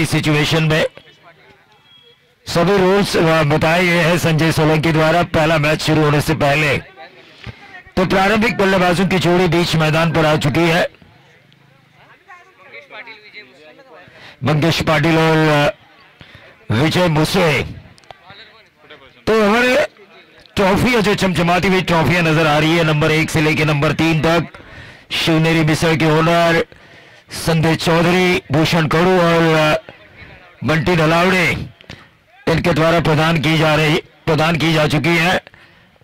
भी सिचुएशन में। सभी रूल्स बताए गए हैं संजय सोलंकी द्वारा पहला मैच शुरू होने से पहले। तो प्रारंभिक बल्लेबाजों की जोड़ी बीच मैदान पर आ चुकी है। मंगेश पाटिल और विजय मुसे। तो हमारे ट्रॉफियां जो चमचमाती हुई ट्रॉफियां नजर आ रही है नंबर 1 से लेकर नंबर 3 तक। शिवनेरी मिसर के ओनर संजय चौधरी, भूषण कड़ू और बंटी नलावड़े इनके द्वारा प्रदान की जा चुकी है।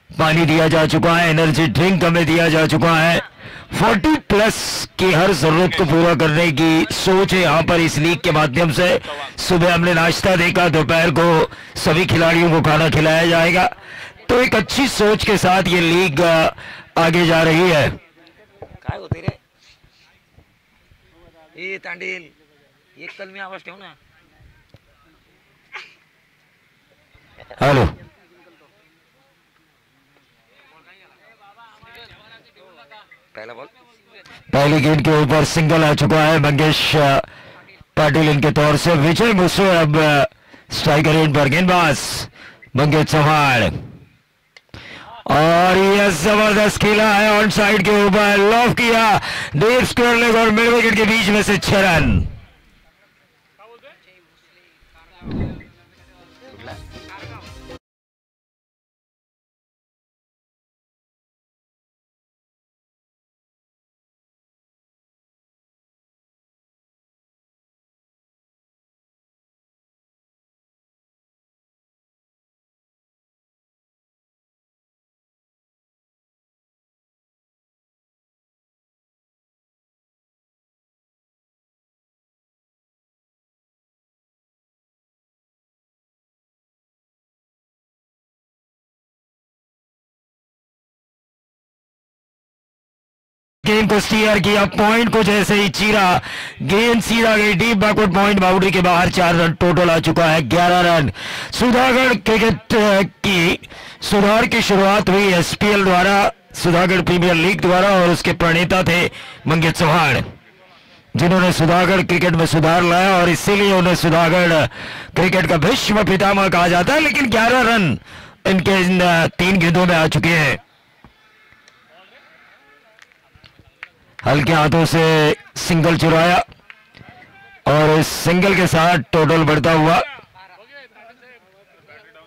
पानी दिया जा चुका है, एनर्जी ड्रिंक हमें दिया जा चुका है। 40 प्लस की हर जरूरत को पूरा करने की सोच है यहाँ पर इस लीग के माध्यम से। सुबह हमने नाश्ता देखा, दोपहर को सभी खिलाड़ियों को खाना खिलाया जाएगा। तो एक अच्छी सोच के साथ ये लीग आगे जा रही है। काय होते रे ए तांडेल, एक तल में आवाज ठेव ना। हेलो, पहला बॉल, पहली गेंद के ऊपर सिंगल आ चुका है मंगेश पाटिल इनके तौर से। विजय मुसे अब स्ट्राइकर एंड पर गेंदबाज मंगेश चौहान। और यह जबरदस्त खेला है ऑन साइड के ऊपर, लॉफ किया डीप स्क्वायर लेग और मिड विकेट के बीच में से 6 रन। गेंद को स्टीयर किया, पॉइंट को जैसे ही चीरा, गेंद सीधा गई डीप बैकवर्ड पॉइंट, बाउंड्री के बाहर। 4 रन टोटल आ चुका है, 11 रन। सुधागढ़ क्रिकेट की सुधार की शुरुआत हुई एसपीएल द्वारा, सुधागढ़ प्रीमियर लीग द्वारा, और उसके प्रणेता थे मंगेश चौहान, जिन्होंने सुधागढ़ क्रिकेट में सुधार लाया और इसीलिए उन्हें सुधागढ़ क्रिकेट का विश्व पितामह कहा जाता है। लेकिन 11 रन इनके इन 3 गेंदों में आ चुके हैं। हल्के हाथों से सिंगल चुराया और इस सिंगल के साथ टोटल बढ़ता हुआ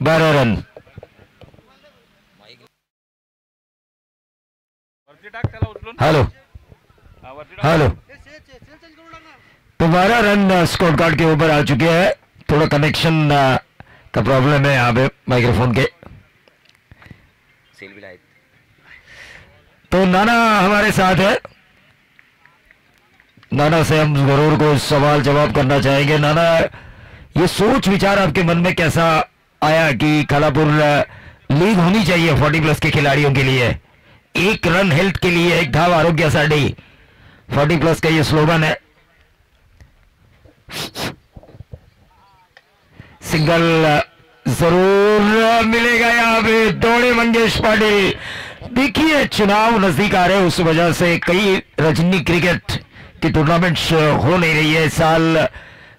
12 रन। हेलो हेलो, तो 12 रन स्कोर कार्ड के ऊपर आ चुके हैं। थोड़ा कनेक्शन का प्रॉब्लम है यहाँ पे माइक्रोफोन के। तो नाना हमारे साथ है, नाना से हम जरूर को सवाल जवाब करना चाहेंगे। नाना, ये सोच विचार आपके मन में कैसा आया कि खालापुर लीग होनी चाहिए 40 प्लस के खिलाड़ियों के लिए? 1 रन हेल्थ के लिए 1 धाव आरोग्य साड़ी 40 प्लस का ये स्लोगन है। सिंगल जरूर मिलेगा यहाँ पे, दौड़े मंगेश पाटिल। देखिए चुनाव नजदीक आ रहे हैं, उस वजह से कई रजनी क्रिकेट की टूर्नामेंट्स हो नहीं रही है इस साल।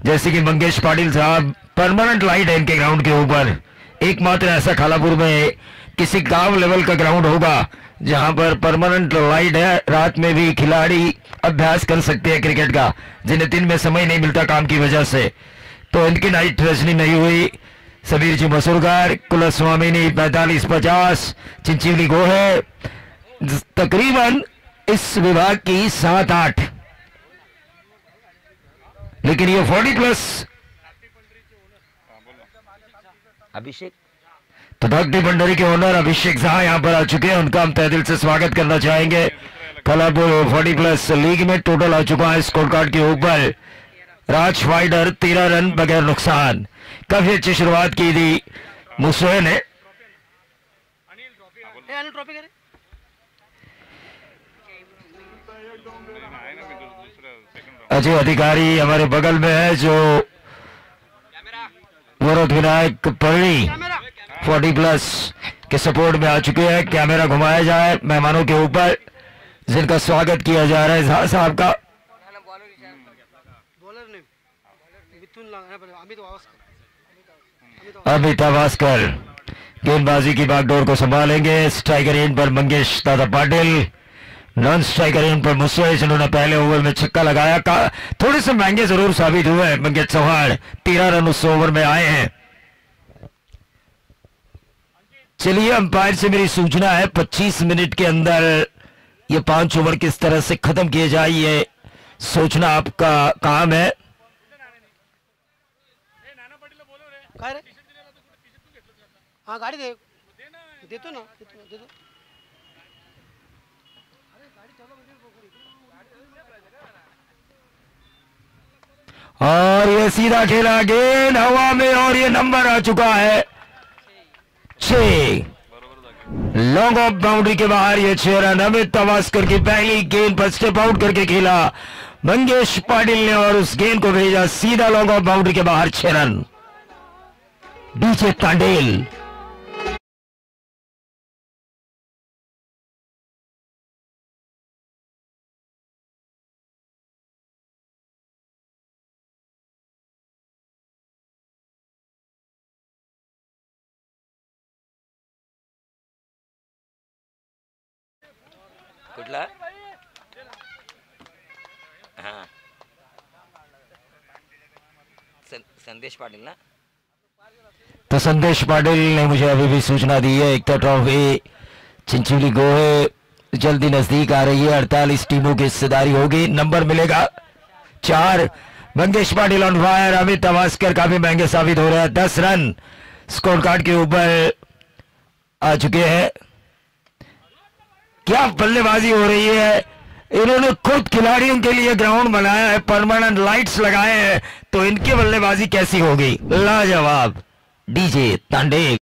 जैसे कि मंगेश पाटिल साहब, परमानेंट लाइट है इनके ग्राउंड के ऊपर। एकमात्र ऐसा खालापुर में किसी गांव लेवल का ग्राउंड होगा जहां पर परमानेंट लाइट है, रात में भी खिलाड़ी अभ्यास कर सकते हैं क्रिकेट का, जिन्हें दिन में समय नहीं मिलता काम की वजह से। तो इनकी नाइट रजनी नहीं हुई। सबीर जी मसूरगार, कुलस्वामिनी 45-50, चिंचिवली गो है तकरीबन इस विभाग की 7-8। लेकिन ये 40 प्लस अभिषेक, तो भक्ति भंडारी के ओनर अभिषेक शाह यहाँ पर आ चुके हैं, उनका हम तहे दिल से स्वागत करना चाहेंगे। खालापुर 40 प्लस लीग में टोटल आ चुका है स्कोर कार्ड के ऊपर राज फाइडर 13 रन बगैर नुकसान। काफी अच्छी शुरुआत की थी मुसवे ने। अजय अधिकारी हमारे बगल में है जो वरुण विनायक पर्णी 40 प्लस के सपोर्ट में आ चुके हैं। कैमरा घुमाया जाए मेहमानों के ऊपर, जिनका स्वागत किया जा रहा है साहब का। अमित वास्कर गेंदबाजी की बागडोर को संभालेंगे। स्ट्राइकर एंड पर मंगेश दादा पाटिल, नॉन स्ट्राइकर एंड पर मुस्वे, जिन्होंने पहले ओवर में छक्का लगाया। थोड़े से महंगे जरूर साबित हुए मंगेश चौहान, 13 रन उस ओवर में आए हैं। चलिए, अंपायर से मेरी सूचना है 25 मिनट के अंदर ये 5 ओवर किस तरह से खत्म किए जाए, ये सोचना आपका काम है। हाँ गाड़ी दे देतो ना दे दो। और ये सीधा खेला गेंद हवा में और ये नंबर आ चुका है 6। लॉन्ग ऑफ बाउंड्री के बाहर ये 6 रन। अमित वास्कर की पहली गेंद पर स्टेप आउट करके खेला मंगेश पाटिल ने और उस गेंद को भेजा सीधा लॉन्ग ऑफ बाउंड्री के बाहर 6 रन। डीजे तांडेल कुठला? हाँ, संदेश पाटिल ना? तो संदेश पाटिल ने मुझे अभी भी सूचना दी है एक ट्रॉफी चिंचोली गोहे जल्दी नजदीक आ रही है। 48 टीमों की हिस्सेदारी होगी। नंबर मिलेगा 4। Mangesh Patil on fire. अमित वास्कर काफी महंगे साबित हो रहे हैं। 10 रन स्कोर कार्ड के ऊपर आ चुके हैं। क्या बल्लेबाजी हो रही है। इन्होंने खुद खिलाड़ियों के लिए ग्राउंड बनाया है, परमानेंट लाइट्स लगाए हैं, तो इनकी बल्लेबाजी कैसी होगी। लाजवाब। डीजे तांडे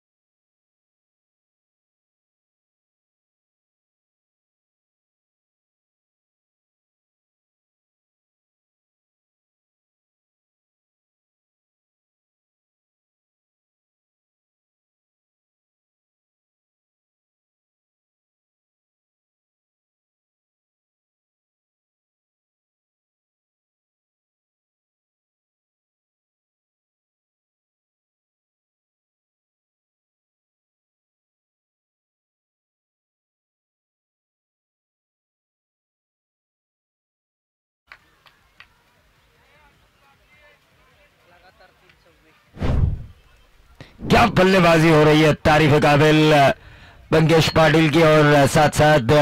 क्या बल्लेबाजी हो रही है। तारीफ काबिल मंगेश पाटिल की और साथ साथ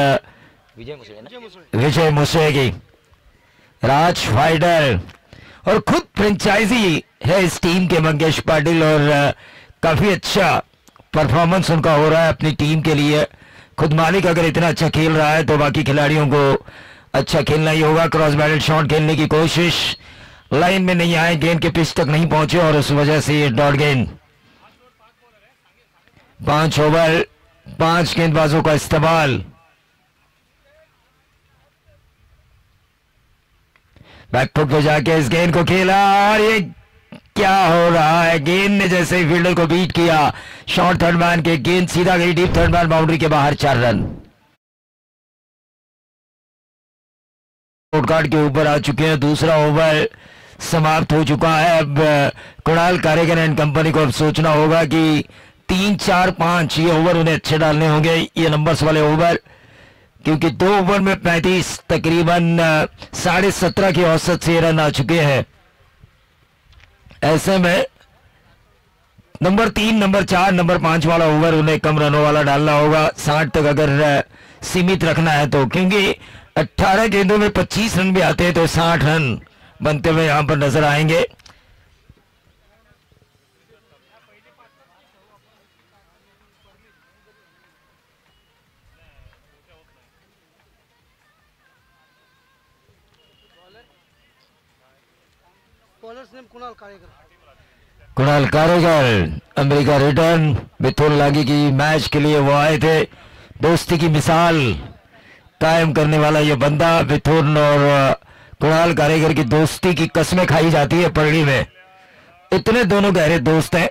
विजय मुसवे की। राज फाइटर और खुद फ्रेंचाइजी है इस टीम के मंगेश पाटिल, और काफी अच्छा परफॉर्मेंस उनका हो रहा है अपनी टीम के लिए। खुद मालिक अगर इतना अच्छा खेल रहा है तो बाकी खिलाड़ियों को अच्छा खेलना ही होगा। क्रॉस बैटल शॉट खेलने की कोशिश, लाइन में नहीं आए, गेंद के पिच तक नहीं पहुंचे और उस वजह से ये डॉट गेंद। 5 ओवर 5 गेंदबाजों का इस्तेमाल। बैकफुट पे जाके इस गेंद को खेला और ये क्या हो रहा है। गेंद ने जैसे ही फील्डर को बीट किया, शॉर्ट थर्ड मैन के गेंद सीधा गई डीप थर्ड मैन बाउंड्री के बाहर। 4 रन कार्ड के ऊपर आ चुके हैं। दूसरा ओवर समाप्त हो चुका है। अब कुणाल कारेगर एंड कंपनी को अब सोचना होगा कि 3, 4, 5 ये ओवर उन्हें अच्छे डालने होंगे, ये नंबर्स वाले ओवर, क्योंकि 2 ओवर में 35 तकरीबन 17.5 की औसत से रन आ चुके हैं। ऐसे में नंबर 3, नंबर 4, नंबर 5 वाला ओवर उन्हें कम रनों वाला डालना होगा 60 तक अगर सीमित रखना है तो, क्योंकि 18 गेंदों में 25 रन भी आते हैं तो 60 रन बनते हुए यहां पर नजर आएंगे। Kunal Karegar America return. मिथुन लागी की मैच के लिए वो आए थे। दोस्ती की मिसाल कायम करने वाला ये बंदा। मिथुन और कुणाल कारेगर की दोस्ती की कस्में खाई जाती है पगड़ी में, इतने दोनों गहरे दोस्त हैं।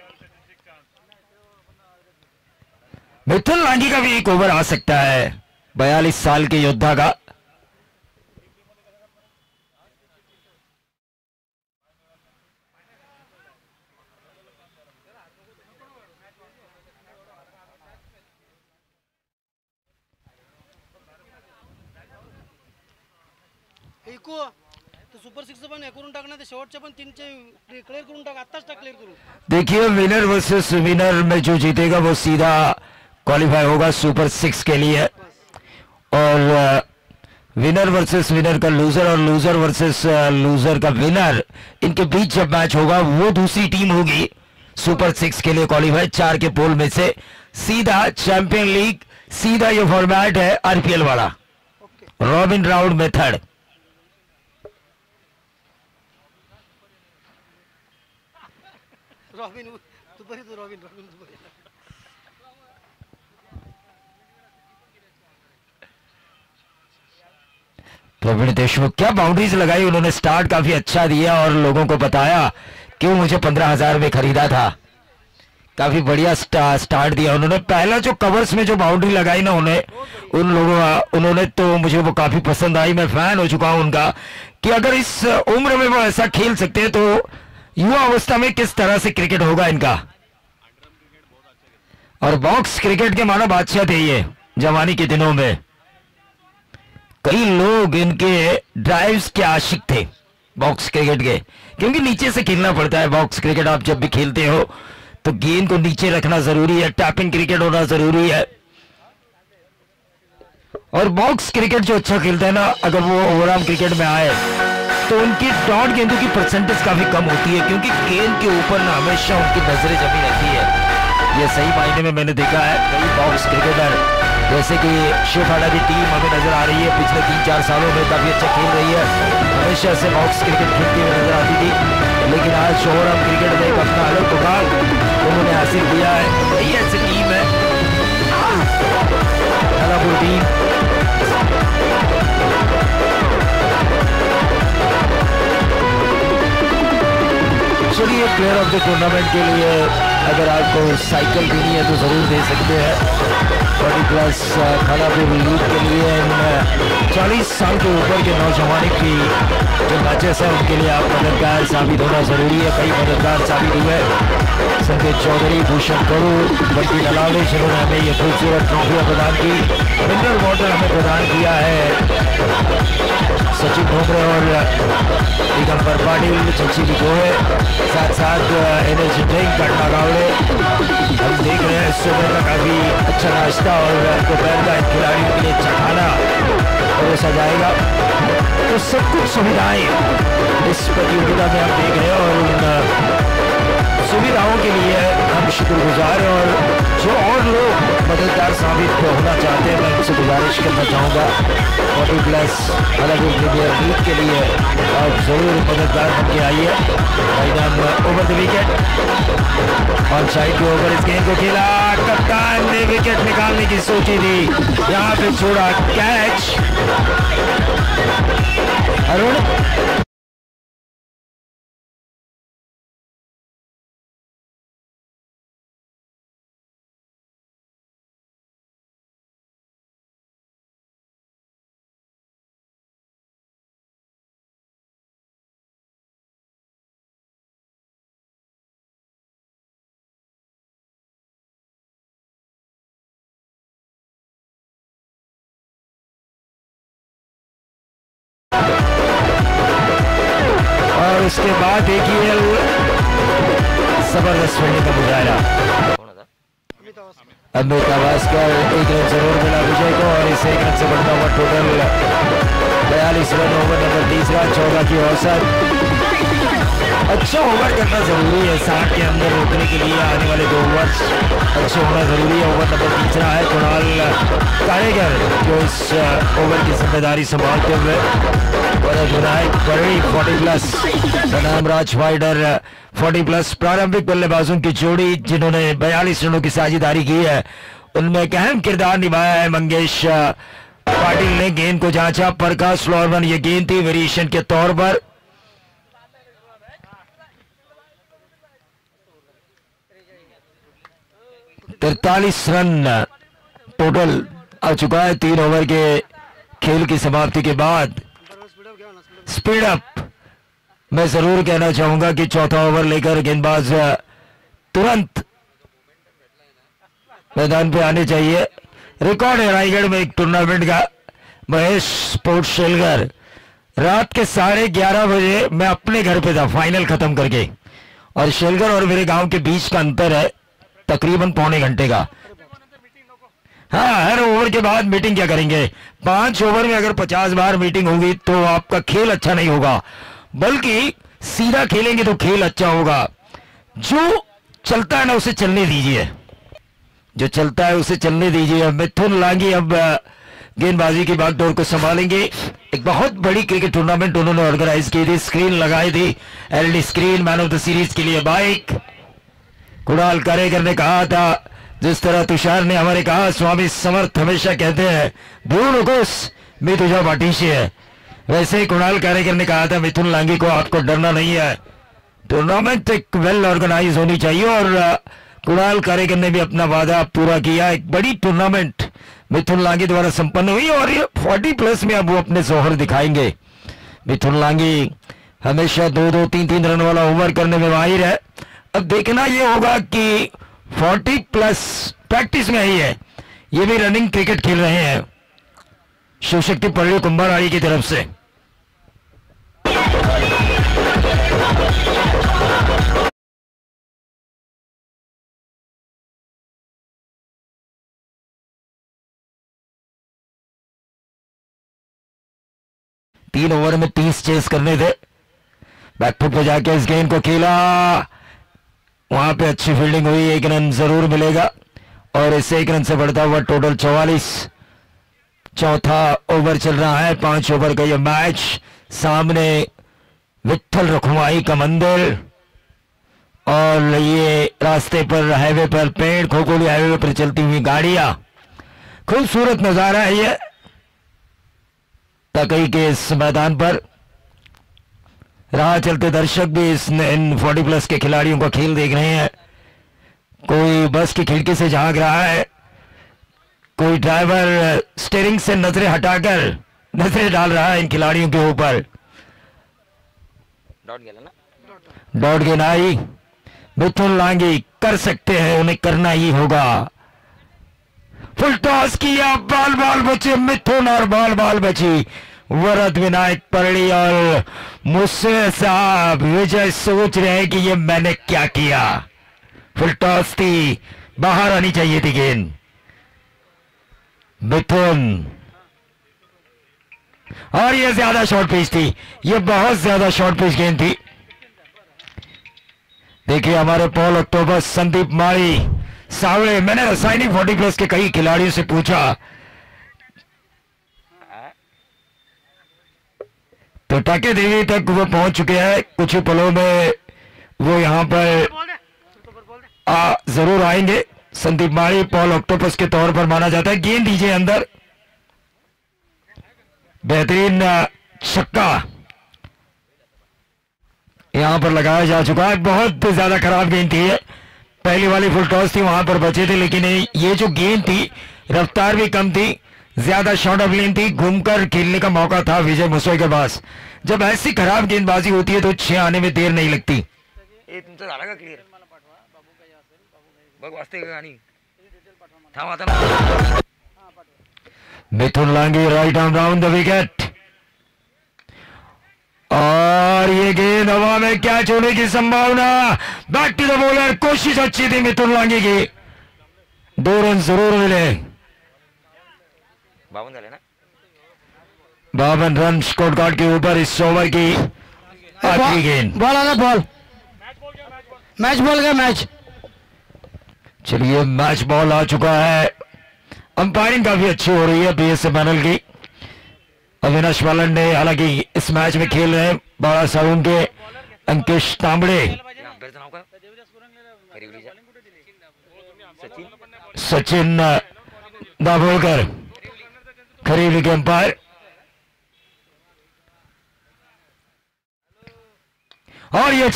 मिथुन लागी का भी एक ओवर आ सकता है, 42 साल के योद्धा का। चिक्कू तो सुपर सिक्स पण हे करून टाकणार ते शेवटचे पण तीनचे क्लिअर करून टाक आत्ताच टाक क्लिअर करून देखिए विनर वर्सेस विनर में जो जीतेगा वो सीधा क्वालिफाई होगा सुपर सिक्स के लिए, और विनर वर्सेस विनर का लूजर और लूजर वर्सेस लूजर का विनर, इनके बीच जब मैच होगा वो दूसरी टीम होगी सुपर सिक्स के लिए क्वालिफाई। 4 के पोल में से सीधा चैंपियन लीग, सीधा ये फॉर्मेट है आरपीएल वाला, रॉबिन राउंड मेथड। रॉबिन दुपारी तो रॉबिन रॉबिन दुपारी प्रवीण देशमुख क्या बाउंड्रीज लगाई उन्होंने, स्टार्ट काफी अच्छा दिया और लोगों को बताया कि मुझे 15,000 में खरीदा था। काफी बढ़िया स्टार्ट दिया उन्होंने। पहला जो कवर्स में जो बाउंड्री लगाई ना उन्होंने तो मुझे वो काफी पसंद आई। मैं फैन हो चुका हूं उनका कि अगर इस उम्र में वो ऐसा खेल सकते हैं तो युवा अवस्था में किस तरह से क्रिकेट होगा इनका। और बॉक्स क्रिकेट के मानो बादशाह थे ये जवानी के दिनों में। कई लोग इनके ड्राइव्स के आशिक थे बॉक्स क्रिकेट के, क्योंकि नीचे से खेलना पड़ता है बॉक्स क्रिकेट। आप जब भी खेलते हो तो गेंद को नीचे रखना जरूरी है, टैपिंग क्रिकेट होना जरूरी है। और बॉक्स क्रिकेट जो अच्छा खेलता है ना, अगर वो ओवरआर्म क्रिकेट में आए तो उनकी डॉट गेंदों की परसेंटेज काफी कम होती है, क्योंकि गेंद के ऊपर ना हमेशा उनकी नजरें जमी रहती है। ये सही मायने में मैंने देखा है कई बॉक्स क्रिकेटर, जैसे कि शिवहाड़ा की टीम हमें नजर आ रही है पिछले 3-4 सालों में काफी अच्छा खेल रही है, हमेशा से बॉक्स क्रिकेट खेलती हुई नजर आती थी। लेकिन आज ओवरऑल क्रिकेट में एक अपना अलग मुकाम उन्होंने हासिल किया है। वही ऐसी टीम है थानापुर टीम। चलिए प्लेयर ऑफ द टूर्नामेंट के लिए अगर आपको साइकिल देनी है तो जरूर दे सकते हैं। 40+ थानापुर लीग के लिए 40 साल के ऊपर के नौजवान की जो मैचेस हैं उनके लिए आप मददगार साबित होना जरूरी है। कई मददगार साबित हुए, संकेत चौधरी, भूषण करू, बंटी नलावले, जिन्होंने हमें ये खूबसूरत ट्रॉफियां प्रदान की। मिनरल वाटर हमें प्रदान किया है सचिन ढोमरे और दिगंबर पाटिल, चलची गोहे, साथ साथ एनर्जी ड्रिंक कटना गावड़े। हम देख रहे हैं सुबह का काफी अच्छा नाश्ता और दोपहर का खिलाड़ियों के लिए अच्छा खाना परोसा जाएगा। तो सब कुछ सुविधाएं इस प्रतियोगिता में हम देख रहे हैं और उन सुविधाओं के लिए हम शुक्रगुजार हैं। और जो और लोग मददगार साबित होना चाहते हैं मैं उनसे गुजारिश करना चाहूँगा 40+ अलग प्रीमियर लीग के लिए आप जरूर मददगार बन के आइए। Over the wicket on side के ओवर इस गेंद को खेला, कप्तान ने विकेट निकालने की सोची थी, यहाँ पे छोड़ा कैच। अरुण और उसके बाद देखिए जबरदस्त फील्डिंग का मुजाहरा। अमित अवास्कर 1 रन जरूर मिला विजय को और इस 1 रन से बढ़ता हुआ टोटल 42 रन। ओवर नंबर 3 14 की औसत। अच्छा ओवर करना जरूरी है, 60 के अंदर रोकने के लिए आने वाले 2 ओवर अच्छे होना जरूरी है। ओवर नंबर 3 है कुणाल कारेगर जो इस ओवर की जिम्मेदारी संभालते हुए विनायक बड़ी 40+ बनाम राज वाइडर 40+ प्रारंभिक बल्लेबाजों की जोड़ी जिन्होंने 42 रनों की साझेदारी की है, उनमें एक अहम किरदार निभाया है। मंगेश पाटिल ने गेंद को जांचा, प्रकाश फ्लोरमन ये गेंद थी वेरिएशन के तौर पर। तिरतालीस रन टोटल आ चुका है 3 ओवर के खेल की समाप्ति के बाद। स्पीड अप मैं जरूर कहना चाहूंगा कि चौथा ओवर लेकर गेंदबाज तुरंत मैदान पे आने चाहिए। रिकॉर्ड है रायगढ़ में एक टूर्नामेंट का, महेश स्पोर्ट्स शेलगर रात के 11:30 बजे मैं अपने घर पे था फाइनल खत्म करके, और शेलगर और मेरे गांव के बीच का अंतर है तकरीबन पौने घंटे का। हाँ, हर ओवर के बाद मीटिंग क्या करेंगे? 5 ओवर में अगर 50 बार मीटिंग होगी तो आपका खेल अच्छा नहीं होगा, बल्कि सीधा खेलेंगे तो खेल अच्छा होगा। जो चलता है ना उसे चलने दीजिए, जो चलता है उसे चलने दीजिए। मिथुन लांगी अब गेंदबाजी की बागडोर को संभालेंगे। एक बहुत बड़ी क्रिकेट टूर्नामेंट उन्होंने ऑर्गेनाइज की थी, स्क्रीन लगाई थी, LED screen, man of the series के लिए बाइक। कुणाल कारेकर ने कहा था, जिस तरह तुषार ने हमारे कहा, स्वामी समर्थ हमेशा कहते हैं भूल नकोस मैं तुझा पाठीशी है, वैसे ही कुणाल कारेकर ने कहा था मिथुन लांगी को आपको डरना नहीं है। टूर्नामेंट एक वेल ऑर्गेनाइज होनी चाहिए, और कुणाल कारेकर ने भी अपना वादा पूरा किया। एक बड़ी टूर्नामेंट मिथुन लांगी द्वारा संपन्न हुई, और ये 40+ में अब वो अपने जोहर दिखाएंगे। मिथुन लांगी हमेशा 2-2, 3-3 रन वाला ओवर करने में माहिर है। अब देखना ये होगा कि 40+ प्रैक्टिस में ही है, ये भी रनिंग क्रिकेट खेल रहे हैं शिवशक्ति पल्ली कुंभाराड़ी की तरफ से। तीन ओवर में 30 चेस करने थे, बैकफुट पे जाके इस गेंद को खेला, वहां पे अच्छी फील्डिंग हुई, 1 रन जरूर मिलेगा, और इससे 1 रन से बढ़ता हुआ टोटल 44। चौथा ओवर चल रहा है, 5 ओवर का यह मैच। सामने विट्ठल रखुमाई का मंदिर, और ये रास्ते पर, हाईवे पर पेड़, खोखोली हाईवे पर चलती हुई गाड़ियां, खूबसूरत नजारा है ये तकई के इस मैदान पर। राह चलते दर्शक भी इन 40+ के खिलाड़ियों का खेल देख रहे हैं। कोई बस की खिड़की से झांक रहा है, कोई ड्राइवर स्टीयरिंग से नजरें हटाकर नजरें डाल रहा है इन खिलाड़ियों के ऊपर। डॉट गेंद आई, मिथुन लांगी कर सकते हैं, उन्हें करना ही होगा। फुल टॉस किया, बाल बचे मिथुन, और बाल बची वरद विनायक परड़ी, और मुझसे साहब विजय सोच रहे हैं कि ये मैंने क्या किया। फुल टॉस थी, बाहर आनी चाहिए थी गेंद। मिथुन, और ये ज्यादा शॉर्ट पिच थी, ये बहुत ज्यादा शॉर्ट पिच गेंद थी। देखिए हमारे पॉल ऑक्टोबस, संदीप माली, सावळे, मैंने रासायनिक 40+ के कई खिलाड़ियों से पूछा तो टाके देवी तक वो पहुंच चुके हैं, कुछ ही पलों में वो यहां पर जरूर आएंगे। संदीप माली पॉल ऑक्टोपस के तौर पर माना जाता है। गेंद दीजिए अंदर, बेहतरीन छक्का यहां पर लगाया जा चुका है। बहुत ज्यादा खराब गेंद थी, पहली वाली फुल टॉस थी, वहां पर बचे थे, लेकिन ये जो गेंद थी रफ्तार भी कम थी, ज्यादा शॉर्ट ऑफ लेन थी, घूमकर खेलने का मौका था विजय मुसोई के पास। जब ऐसी खराब गेंदबाजी होती है तो 6 आने में देर नहीं लगती। Mithun Langi right arm round the wicket, और ये गेंद हवा में कैच होने की संभावना। बैक टू द बॉलर, कोशिश अच्छी थी मिथुन लांगी की, 2 रन जरूर मिले। 52 रन स्कोर कार्ड के ऊपर इस ओवर की आखिरी गेंद। बॉल आना, बॉल मैच बॉल का मैच। चलिए मैच बॉल आ चुका है। अंपायरिंग काफी अच्छी हो रही है बीएसए पैनल की। अविनाश बालन ने हालांकि इस मैच में खेल रहे हैं बाड़ा साउन के अंकिश तांबड़े, सचिन दाभोलकर खरीली के अंपायर, और ये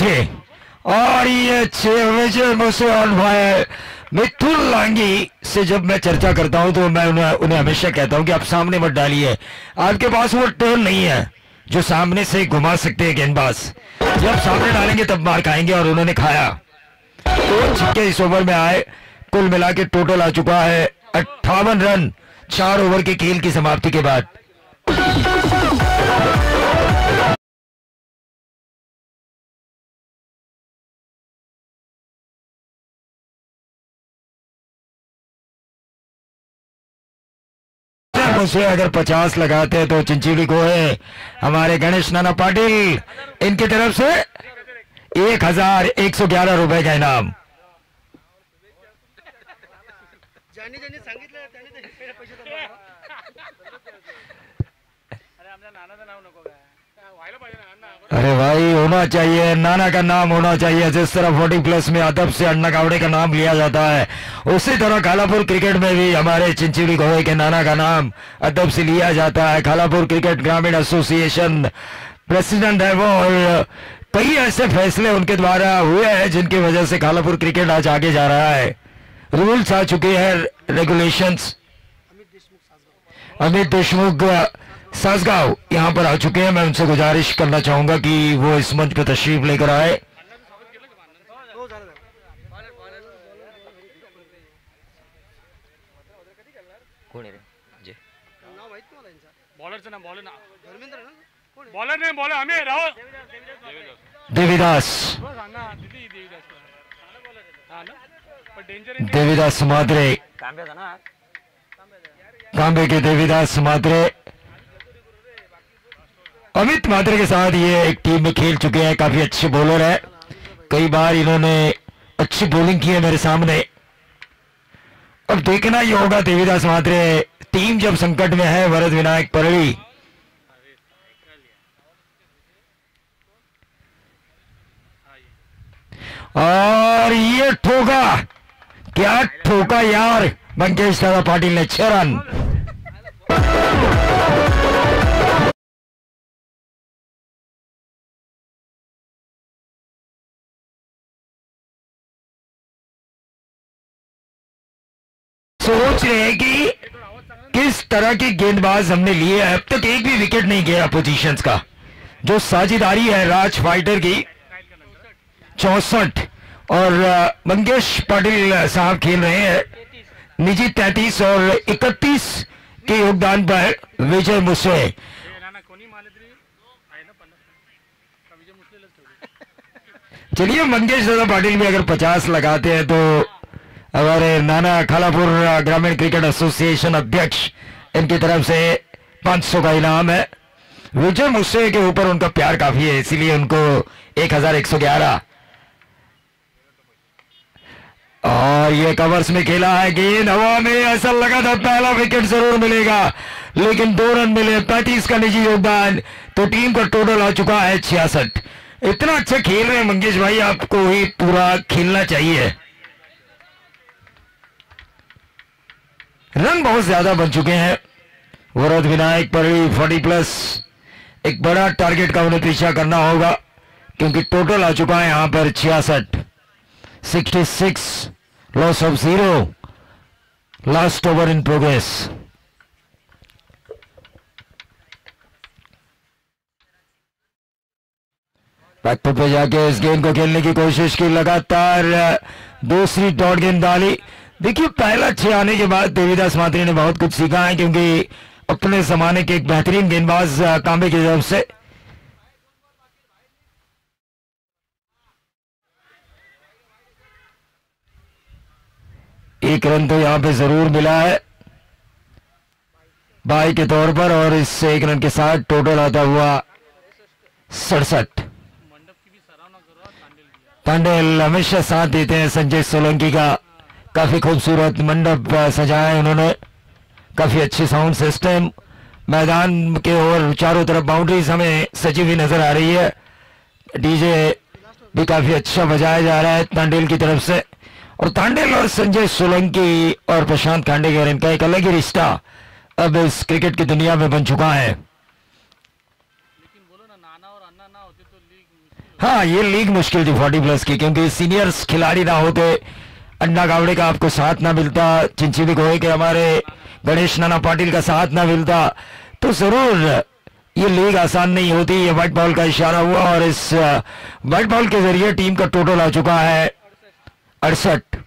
6 विजय मुझसे ऑन फायर। मिथुन लांगी से जब मैं चर्चा करता हूं तो मैं उन्हें हमेशा कहता हूं कि आप सामने मत डालिए, आपके पास वो टर्न नहीं है जो सामने से घुमा सकते हैं गेंदबाज। जब सामने डालेंगे तब मार खाएंगे, और उन्होंने खाया। 2 छक्के इस ओवर में आए, कुल मिला के टोटल आ चुका है 58 रन 4 ओवर के खेल की समाप्ति के बाद। मुझसे अगर 50 लगाते हैं तो चिंचोली को है हमारे गणेश नाना पाटिल इनकी तरफ से 1111 रुपए का इनाम। अरे भाई होना चाहिए, नाना का नाम होना चाहिए। जिस तरह 40+ में अदब से अन्ना गावड़े का नाम लिया जाता है, उसी तरह खालापुर क्रिकेट में भी हमारे चिंचोली गोहे के नाना का नाम अदब से लिया जाता है। खालापुर क्रिकेट ग्रामीण एसोसिएशन प्रेसिडेंट है वो, और कई ऐसे फैसले उनके द्वारा हुए हैं जिनकी वजह से खालापुर क्रिकेट आज आगे जा रहा है। रूल्स आ चुके हैं, रेगुलेशंस। अमित देशमुख सासगांव यहाँ पर आ चुके हैं। मैं उनसे गुजारिश करना चाहूंगा कि वो इस मंच पर तशरीफ लेकर आए। देवीदास देवीदास मात्रे, कांबे के देवीदास मात्रे अमित मात्रे के साथ ये एक टीम में खेल चुके हैं। काफी अच्छे बॉलर है, कई बार इन्होंने अच्छी बॉलिंग की है मेरे सामने। अब देखना ही होगा देवीदास मात्रे टीम जब संकट में है। वरद विनायक परली और ये ठोका, क्या ठोका यार मंगेश दादा पाटिल ने 6 रन। सोच रहे हैं कि किस तरह के गेंदबाज हमने लिए। अब तक एक भी विकेट नहीं गया पोजीशंस का। जो साझेदारी है राज फाइटर की 64 और मंगेश पाटिल साहब खेल रहे हैं निजी 33 और 31 के योगदान पर विजय मुस्से। चलिए मंगेश दादा पाटिल भी अगर 50 लगाते हैं तो हमारे नाना खालापुर ग्रामीण क्रिकेट एसोसिएशन अध्यक्ष इनकी तरफ से 500 का इनाम है। विजय मुस्से के ऊपर उनका प्यार काफी है, इसीलिए उनको 1111। और ये कवर्स में खेला है, गेंद हवा में, ऐसा लगा था पहला विकेट जरूर मिलेगा लेकिन 2 रन मिले। 35 का निजी योगदान, तो टीम का टोटल आ चुका है 66। इतना अच्छा खेल रहे हैं मंगेश भाई, आपको ही पूरा खेलना चाहिए। रन बहुत ज्यादा बन चुके हैं। वरद विनायक पर 40+, एक बड़ा टारगेट का उन्हें पीछा करना होगा क्योंकि टोटल आ चुका है यहां पर 66। 66 loss of 0, last over in progress. Backfoot पे जाके इस गेंद को खेलने की कोशिश की, लगातार दूसरी डॉट गेंद डाली। देखिए पहला 6 आने के बाद देवीदास मात्रे ने बहुत कुछ सीखा है क्योंकि अपने जमाने के एक बेहतरीन गेंदबाज कांबे की तरफ से। एक रन तो यहां पे जरूर मिला है बाई के तौर पर और इस 1 रन के साथ टोटल आता हुआ 67। तांडेल हमेशा साथ देते हैं संजय सोलंकी का। काफी खूबसूरत मंडप सजाया है उन्होंने, काफी अच्छी साउंड सिस्टम, मैदान के और चारों तरफ बाउंड्रीज हमें सजी हुई नजर आ रही है। डीजे भी काफी अच्छा बजाया जा रहा है तांडेल की तरफ से। और तांडेल और संजय सोलंकी और प्रशांत खांडेकर, इनका एक अलग ही रिश्ता अब इस क्रिकेट की दुनिया में बन चुका है। हाँ ये लीग मुश्किल थी 40+ की, क्योंकि सीनियर्स खिलाड़ी ना होते, अन्ना गावड़े का आपको साथ ना मिलता, चिंचोली गोहे के हमारे गणेश नाना पाटिल का साथ ना मिलता, तो जरूर ये लीग आसान नहीं होती। ये व्हाइट बॉल का इशारा हुआ और इस व्हाइट बॉल के जरिए टीम का टोटल आ चुका है 68।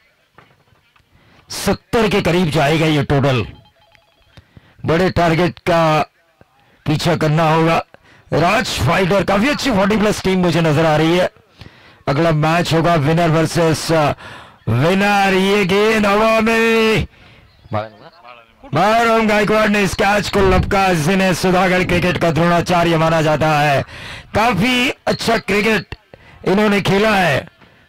70 के करीब जाएगा ये टोटल। बड़े टारगेट का पीछा करना होगा। राज फाइटर काफी अच्छी 40+ टीम मुझे नजर आ रही है। अगला मैच होगा विनर वर्सेस विनर। ये गेंद हवा में मायरम गायकवाड़ ने इस कैच को लपका, जिन्हें सुधागढ़ क्रिकेट का द्रोणाचार्य माना जाता है। काफी अच्छा क्रिकेट इन्होंने खेला है।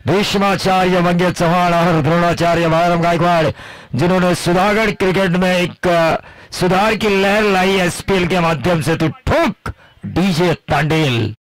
भीष्माचार्य मंगेश चौहान और द्रोणाचार्य मायरम गायकवाड़, जिन्होंने सुधागढ़ क्रिकेट में एक सुधार की लहर लाई एसपीएल के माध्यम से। तो ठोक डीजे तांडेल।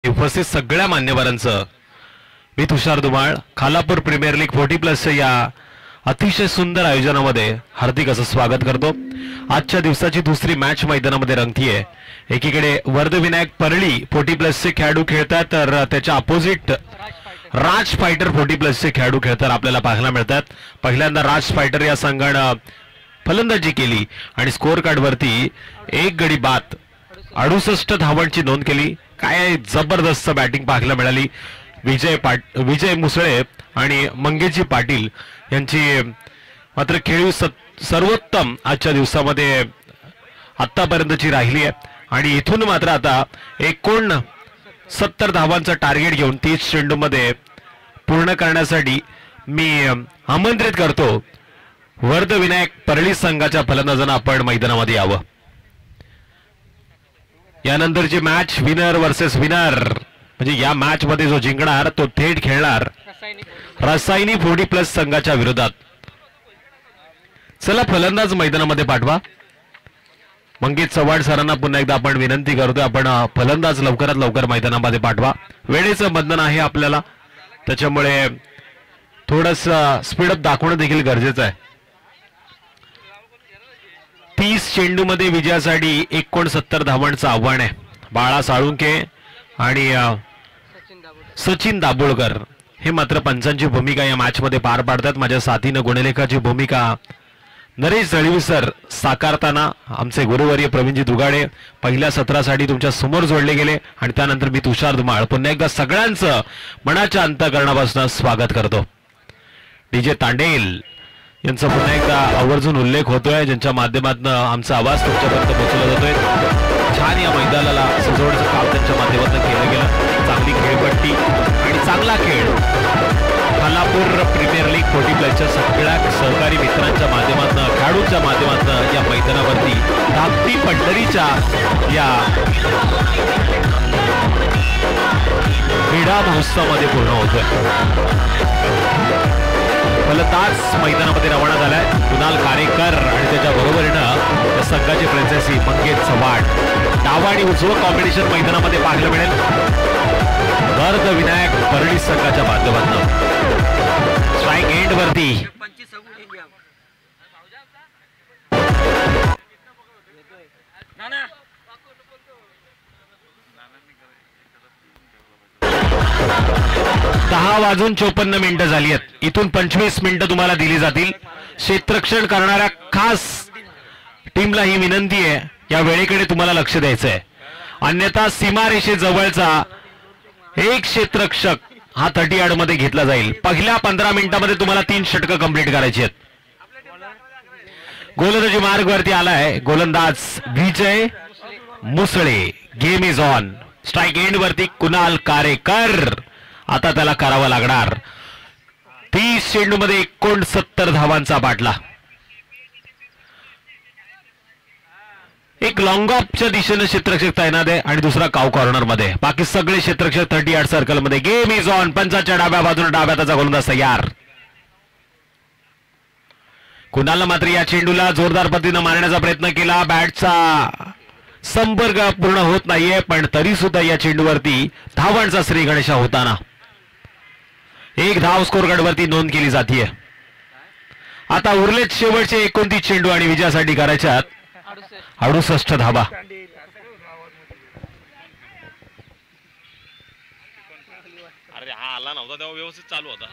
उपस्थित सगळ्या मान्यवरांचं मी तुषार धुमाळ खालापूर प्रीमियर लीग 40+ या अतिशय सुंदर आयोजनामध्ये हार्दिक असं स्वागत करतो। आजच्या दिवसाची दुसरी मॅच मैदानामध्ये रंगतीये। एकीकडे वर्धविनायक परळी 40+ चे खेळाडू खेळतात, तर त्याच्या अपोजिट राज फायटर 40+ चे खेळाडू खेळतात आपल्याला पाहायला मिळतात। पहिल्यांदा राज फायटर या संघानं फलंदाजी केली आणि स्कोअर कार्ड वरती एक गडी बाद 68 धावांची नोंद केली। काय जबरदस्त बॅटिंग पाहायला मिळाली। विजय मुसळे आणि मंगेशजी पाटील यांची मात्र खेळी सर्वोत्तम आजच्या दिवसामध्ये आतापर्यंतची राहिली आहे आणि इथून मात्र आता 69 धावांचा टार्गेट घेऊन 30 चेंडूमध्ये पूर्ण करण्यासाठी मी आमंत्रित करतो वर्धविनायक परळी संघाच्या फलंदाजांना आपण मैदानामध्ये यावं। यानंतरची मॅच विनर वर्सेस विनर, म्हणजे या मॅच मध्ये जो जिंकणार तो थेट खेळणार रसायनी 40+ संघाच्या विरोधात। चला फलंदाज मैदानामध्ये पाठवा। मंगेश चव्हाण सरांना पुन्हा एकदा आपण विनंती करतोय, आपण फलंदाज लवकरात लवकर मैदानामध्ये पाठवा। वेळेचं बंधन आहे आपल्याला, त्याच्यामुळे थोडस स्पीडअप दाखवणं देखील गरजेचं आहे। 30 चेंडूमध्ये विजयासाठी 69 धावांचं आव्हान आहे। बाळा साळुंके आणि सचिन दाभोळकर हे मात्र पंचांची भूमिका या मॅच मध्ये पार पाडतात। माझ्या साथीनं गुणलेखाची भूमिका नरेश जळीवसर साकारताना आमचे गुरुवर्य प्रवीणजी दुगाडे पहिल्या सत्रासाठी तुमच्या समोर जोडले गेले आणि त्यानंतर मी तुषार धुमाळ पुन्हा एकदा सगळ्यांचं मनाच्या अंतःकरणापासून स्वागत करतो। डीजे तांडेल यांचा पुन्हा एकदा आवर्जून उल्लेख होतोय, ज्यांच्या माध्यमातून आमचा आवाज तुमच्यापर्यंत पोहोचवला जातोय। छान या मैदानाला सजवण्याचं काम त्यांच्या माध्यमातून केलं गेलं। चांगली खेळपट्टी आणि चांगला खेळ खालापूर प्रीमियर लीग 40+ च्या सगळ्या सहकारी मित्रांच्या माध्यमातून खेळाडू चेंडूच्या माध्यमातून या मैदानावरती धाकटी पंढरीच्या या क्रीडा महोत्सवामध्ये पूर्ण होतोय. फलंदाज मैदानामध्ये रवाना झालाय कुणाल कारेकर आणि त्याच्या बरोबरीनं संघाचे फ्रँचायसी मंगेश चव्हाण. डावा आणि उजवं कॉम्बिनेशन मैदानामध्ये पाहायला मिळेल. गर्द विनायक परळी संघाच्या माध्यमातून स्ट्राईक एंड वरती दहा वाजून 54 मिनिटं झाली आहेत. इथून 25 मिनिटं तुम्हाला दिली जातील. क्षेत्ररक्षण करणाऱ्या खास टीमला ही विनंती आहे, या वेळेकडे तुम्हाला लक्ष द्यायचं आहे. अन्यथा सीमारेषेजवळचा एक क्षेत्ररक्षक हा 30 यार्ड मध्ये घेतला जाईल. पहिल्या 15 मिनिटांमध्ये तुम्हाला 3 षटकं कंप्लीट करायची आहेत. गोलंदाजी मार्ग वरती आलाय गोलंदाज Vijay Musale. Game is on. Strike end वरती कुणाल कारेकर. आता त्याला करावं लागणार. 30 चेंडूमध्ये 69 धावांचा बाटला. एक लॉंग ऑफच्या दिशेने क्षेत्ररक्षक तैनात आहे आणि दुसरा काव कॉर्नर मध्ये. बाकी सगळे क्षेत्ररक्षक 30 यार्ड सर्कल मध्ये. Game is on. पंचाच्या डाव्या बाजूने डाव्या त्याचा गोलंदाज तयार. कुणालनं मात्र या चेंडूला जोरदार पद्धतीने मारण्याचा प्रयत्न केला. बॅटचा संपर्क पूर्ण होत नाहीये, पण तरी सुद्धा या चेंडूवरती धावांचा श्री गणेशा होताना एक धाव स्कोर कार्डवरती नोंद केली जाते. आता उरलेत शेवटचे 29 चेंडू आणि विजयासाठी करायच्यात 68 धावा. अरे हा आला नव्हता तेव्हा व्यवस्थित चालू होता.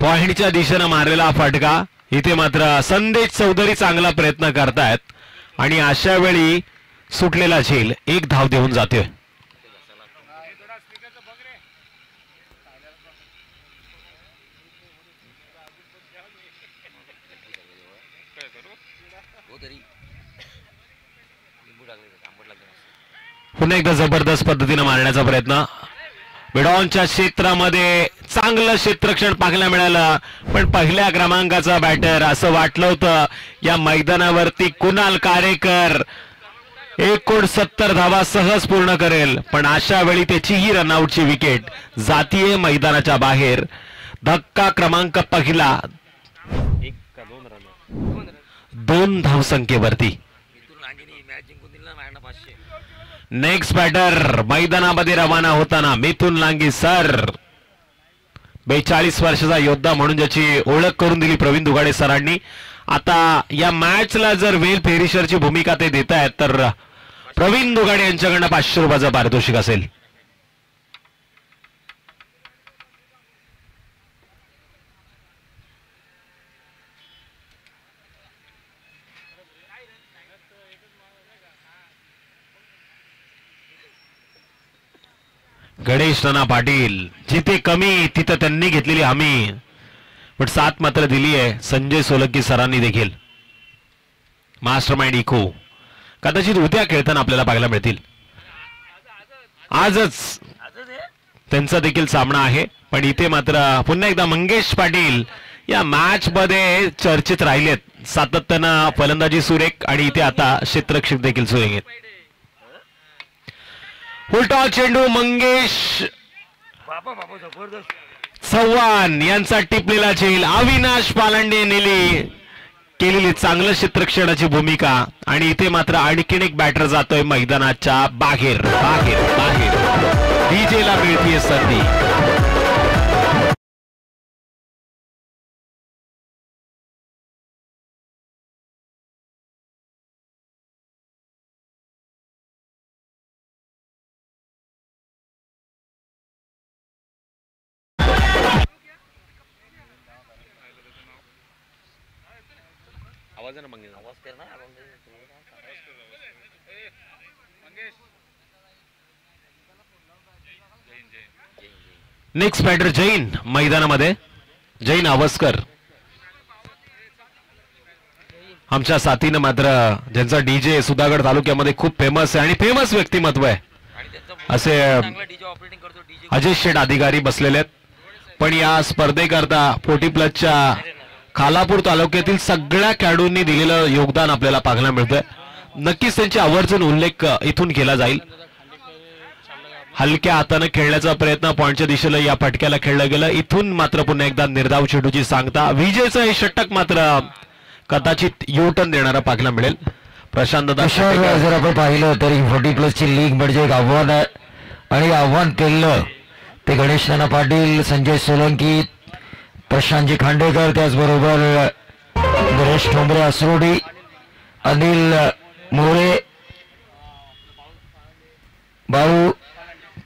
पॉइंटच्या दिशेनं मारलेला फटका. इथे मात्र संदेश चौधरी चांगला प्रयत्न करतायत आणि अशा वेळी सुटलेला झेल एक धाव देऊन जातोय. पुन्हा एकदा जबरदस्त पद्धतीने मारण्याचा प्रयत्न. बिडॉनच्या क्षेत्रामध्ये चांगलं क्षेत्ररक्षण पाहायला मिळालं, पण पहिल्या क्रमांकाचा बॅटर असं वाटलं होतं या मैदानावरती कुणाल कारेकर 69 धावा सहज पूर्ण करेल, पण अशा वेळी त्याचीही रनआउटची विकेट जातीय मैदानाच्या बाहेर. धक्का क्रमांक पहिला 2 धावसंख्येवरती. नेक्स्ट बॅटर मैदानामध्ये रवाना होताना मिथुन लांगी सर. 42 वर्षाचा योद्धा म्हणून ज्याची ओळख करून दिली प्रवीण दुगाडे सरांनी. आता या मॅचला जर वेल फेरिशरची भूमिका ते देत आहेत तर प्रवीण दुगाडे यांच्याकडनं 500 रुपयाचं पारितोषिक असेल. गणेश नाना पाटील जिथे कमी तिथं त्यांनी घेतलेली हमी, पण साथ मात्र दिली आहे संजय सोलंकी सरांनी देखील. मास्टरमाइंड इको कदाचित उद्या खेळताना आपल्याला पाहायला मिळतील. आजच त्यांचा देखील सामना आहे, पण इथे मात्र पुन्हा एकदा मंगेश पाटील या मॅच मध्ये चर्चेत राहिलेत. सातत्यानं फलंदाजी सुरेख आणि इथे आता क्षेत्ररक्षक देखील सुरेख आहेत. उलटा चेंडू मंगेश चव्हाण यांचा टिपलेला झेल. अविनाश पालांडे केलेली चांगलं क्षेत्ररक्षणाची भूमिका आणि इथे मात्र आणखीन एक बॅटर जातोय मैदानाच्या बाहेर. बाहेर बाहेर डीजेला मिळतीये संधी. आवाज आहे ना मंगेश. आवाज कर ना. नेक्स्ट बॅटर जैन मैदानामध्ये. जैन अवस्कर आमच्या साथीनं मात्र ज्यांचा डीजे सुधागड तालुक्यामध्ये खूप फेमस आहे आणि फेमस व्यक्तिमत्व आहे असे अजय शेठ अधिकारी बसलेले आहेत. पण या स्पर्धेकरता 40 प्लसच्या खालापूर तालुक्यातील सगळ्या खेळाडूंनी दिलेलं योगदान आपल्याला पाहायला मिळतंय. नक्कीच त्यांची आवर्जून उल्लेख इथून केला जाईल. हलक्या हाताने खेळण्याचा प्रयत्न पॉइंटच्या दिशेला या फटक्याला खेळलं गेलं. इथून मात्र पुन्हा एकदा निर्धाव चेंडूची सांगता. विजेचं हे षटक मात्र कदाचित युटर्न देणारा पाहायला मिळेल. प्रशांत जर आपण पाहिलं तरी 40+ ची लीग म्हणजे एक आव्हान आहे आणि आव्हान केलं ते गणेश नाना पाटील, संजय सोलंकी, प्रशांतजी खांडेकर, त्याचबरोबर नरेश ठोंबरे असरोडी, अनिल मोरे, भाऊ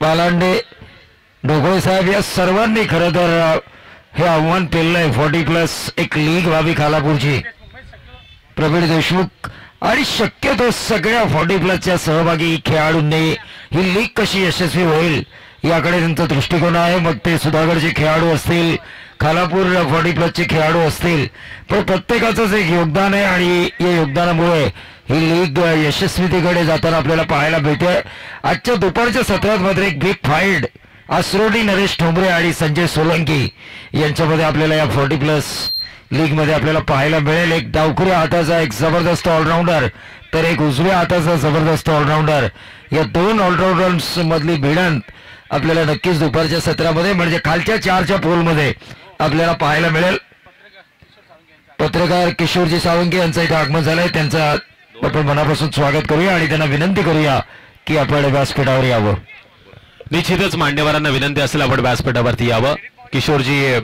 पालांडे, ढोकळे साहेब या सर्वांनी खरं तर हे आव्हान पेललंय. 40+ एक लीग व्हावी खालापूरची. प्रवीण देशमुख आणि शक्यतो सगळ्या 40+ सहभागी खेळाडूंनी ही लीग कशी यशस्वी होईल याकडे त्यांचा दृष्टिकोन आहे. मग ते सुधागडचे खेळाडू असतील, खालापूर 40+ खेळाडू असतील, पण प्रत्येकाचंच एक योगदान आहे आणि या योगदानामुळे ही लीग यशस्वीतेकडे जाताना आपल्याला पाहायला मिळते. आजच्या दुपारच्या सत्रात मात्र एक बिग फाईट असरोडी, नरेश ठोंबरे आणि संजय सोलंकी यांच्यामध्ये आपल्याला या 40+ लीग मध्ये आपल्याला पाहायला मिळेल. एक डावखुऱ्या हाताचा एक जबरदस्त ऑलराऊंडर तर एक उजव्या हाताचा जबरदस्त ऑलराऊंडर, या दोन ऑलराऊंडर्स मधली भिडंत आपल्याला नक्कीच दुपारच्या सत्रामध्ये म्हणजे खालच्या 4च्या पोलमध्ये आपल्याला पाहायला मिळेल. पत्रकार किशोरजी सावंगे यांचं इथे आगमन झालंय. त्यांचं आपण मनापासून स्वागत करूया आणि त्यांना विनंती करूया की आपण व्यासपीठावर यावं. निश्चितच मान्यवरांना विनंती असेल आपण व्यासपीठावरती यावं. किशोरजी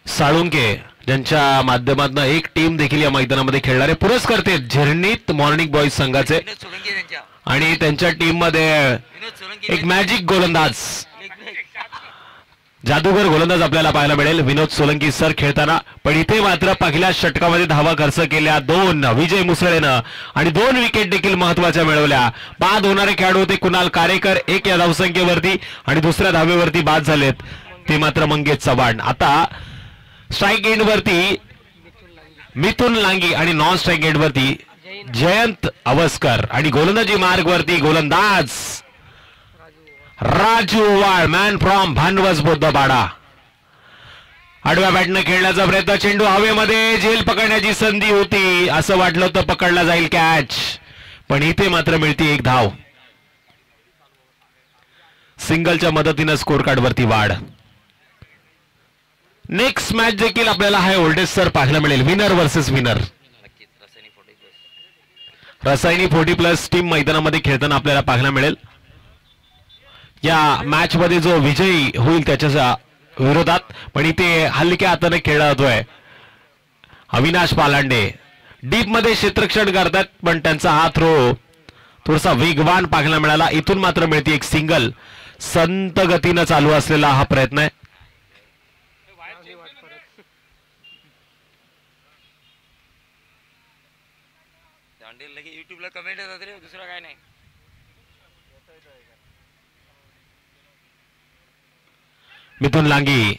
साळुंके ज्यांच्या माध्यमातून एक टीम देखील या मैदानामध्ये खेळणारे पुरस्कर्ते झिरनीत मॉर्निंग बॉईज संघाचे विनोद सोलंकी त्यांच्या आणि त्यांच्या टीम मध्ये विनोद सोलंकी एक मॅजिक गोलंदाज, जादूगर गोलंदाज आपल्याला पाहायला मिळेल विनोद सोलंकी सर खेळताना. पण इथे मात्र पहिल्या षटकामध्ये धावा खर्च केल्या 2 विजय मुसळेनं आणि 2 विकेट देखील महत्वाच्या मिळवल्या. बाद होणारे खेळाडू होते कुणाल कारेकर 1 या धावसंख्येवरती आणि दुसऱ्या धावेवरती बाद झालेत ते मात्र मंगेश चव्हाण. आता स्ट्राईक एंड वरती मिथुन लांगी आणि नॉन स्ट्राईक एंड वरती जयंत अवस्कर आणि गोलंदाजी मार्ग वरती गोलंदाज राजू वाळ, मॅन फ्रॉम भांडवस बुद्धपाडा. आडव्या बॅटनं खेळण्याचा प्रयत्न, चेंडू हवेमध्ये, झेल पकडण्याची संधी होती, असं वाटलं होतं पकडला जाईल कॅच, पण इथे मात्र मिळते एक धाव. सिंगलच्या मदतीनं स्कोर कार्ड वरती वाढ. नेक्स्ट मॅच देखील आपल्याला हाय व्होल्टेज सर पाहायला मिळेल. Winner versus winner. Rasayani 40+ team मैदानामध्ये खेळताना आपल्याला पाहायला मिळेल. या मॅच मध्ये जो विजयी होईल त्याच्या विरोधात, पण इथे हलक्या हाताने खेळला जातोय अविनाश पालांडे. डीप मध्ये क्षेत्ररक्षण करतात पण त्यांचा हा थ्रो थोडासा वेगवान पाहायला मिळाला. इथून मात्र मिळते एक सिंगल. संत गतीनं चालू असलेला हा प्रयत्न आहे. युट्यूबला कमेंट येतात रे, दुसरा काय नाही. मिथुन लांगी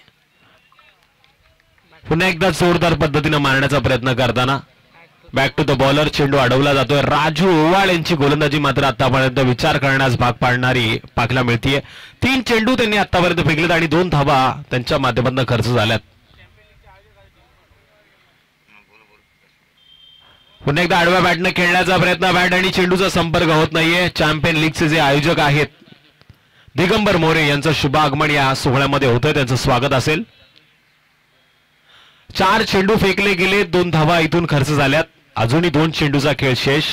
पुन्हा एकदा जोरदार पद्धतीने मारण्याचा प्रयत्न करताना बॅक टू द बॉलर, चेंडू अडवला जातोय. राजू ओवाळ यांची गोलंदाजी मात्र आतापर्यंत विचार करण्यास भाग पाडणारी पाहायला मिळतीये. 3 चेंडू त्यांनी आतापर्यंत फेकलेत आणि 2 धावा त्यांच्या माध्यमातून खर्च झाल्यात. पुन्हा एकदा आडव्या बॅटनं खेळण्याचा प्रयत्न, बॅट आणि चेंडूचा संपर्क होत नाहीये. चॅम्पियन लीगचे जे आयोजक आहेत दिगंबर मोरे यांचं शुभ आगमन या सोहळ्यामध्ये होतंय, त्यांचं स्वागत असेल. 4 चेंडू फेकले गेले, 2 धावा इथून खर्च झाल्यात. अजूनही 2 चेंडूचा खेळ शेष.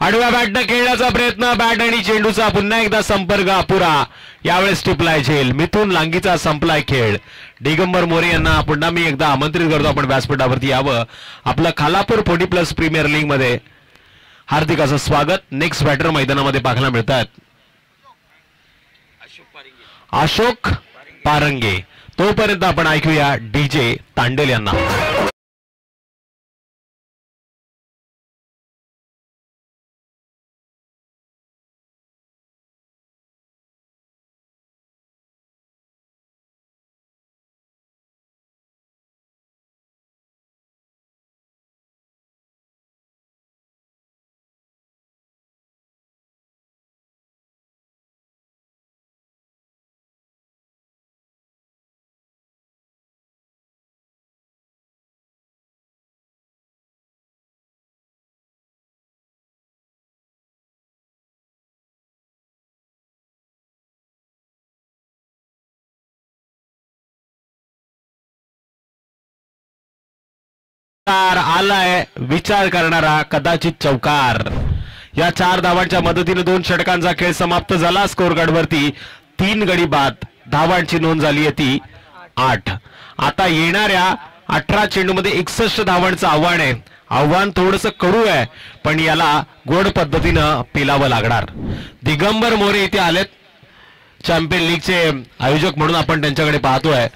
आडव्या बॅटनं खेळण्याचा प्रयत्न, बॅट आणि चेंडूचा पुन्हा एकदा संपर्क अपुरा. यावेळेस टिपलाय झेल. मिथुन लांगीचा संपलाय खेळ. दिगंबर मोरे यांना पुन्हा मी एकदा आमंत्रित करतो आपण व्यासपीठावरती यावं. आपलं खालापूर 40+ प्रीमियर लीग मध्ये हार्दिक असं स्वागत. नेक्स्ट बॅटर मैदानामध्ये पाहायला मिळतात अशोक पारंगे. तोपर्यंत आपण ऐकूया DJ तांडेल यांना. आलाय विचार करणारा कदाचित चौकार. या 4 धावांच्या मदतीने 2 षटकांचा खेळ समाप्त झाला. स्कोर कार्ड वरती 3 गडी बाद. धावांची नोंद झाली आहे ती 8. आता येणाऱ्या 18 चेंडूमध्ये 61 धावांचं आव्हान आहे. आव्हान थोडस कडू आहे पण याला गोड पद्धतीनं पेलावं लागणार. दिगंबर मोरे इथे आलेत. चॅम्पियन लीगचे आयोजक म्हणून आपण त्यांच्याकडे पाहतोय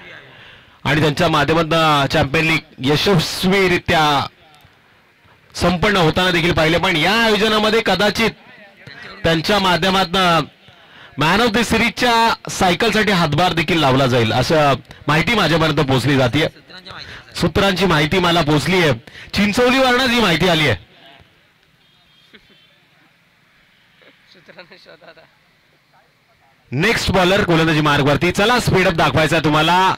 आणि त्यांच्या माध्यमातून चॅम्पियन लीग यशस्वीरित्या संपन्न होताना देखील पाहिले. पण या आयोजनामध्ये कदाचित त्यांच्या माध्यमातून मॅन ऑफ द सिरीजच्या सायकलसाठी हातभार देखील लावला जाईल असं माहिती माझ्यापर्यंत पोहोचली जाते. सूत्रांची माहिती मला पोहोचली आहे. चिंचोलीवरनच ही माहिती आली आहे. नेक्स्ट बॉलर गोलंदाजी मार्गवरती. चला स्पीडअप दाखवायचा तुम्हाला.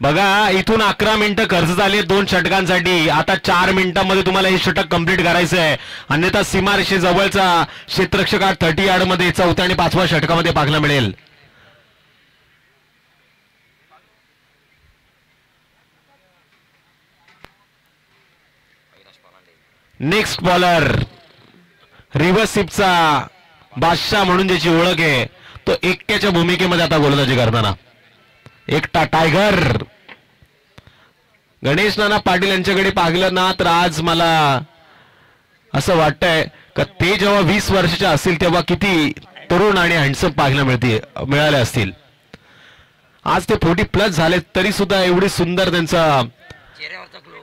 बघा इथून 11 मिनिटं खर्च झाले 2 षटकांसाठी. आता 4 मिनिटांमध्ये तुम्हाला हे षटक कंप्लीट करायचं आहे. अन्यथा सीमारेषे जवळचा क्षेत्ररक्षक 30 यार्ड मध्ये 4थ्या आणि 5व्या षटकामध्ये पाहायला मिळेल. नेक्स्ट बॉलर रिव्हर्स स्वीपचा बादशाह म्हणून ज्याची ओळख आहे तो एक्क्याच्या भूमिकेमध्ये आता गोलंदाजी करताना. एकटा टायगर. गणेश नाना पाटील यांच्याकडे पाहिलं ना तर आज मला असं वाटतंय का ते जेव्हा 20 वर्षाचे असतील तेव्हा किती तरुण आणि हँडसम पाहायला मिळाले असतील. आज ते 40+ झाले तरी सुद्धा एवढी सुंदर त्यांचा चेहऱ्यावरचा ग्लो.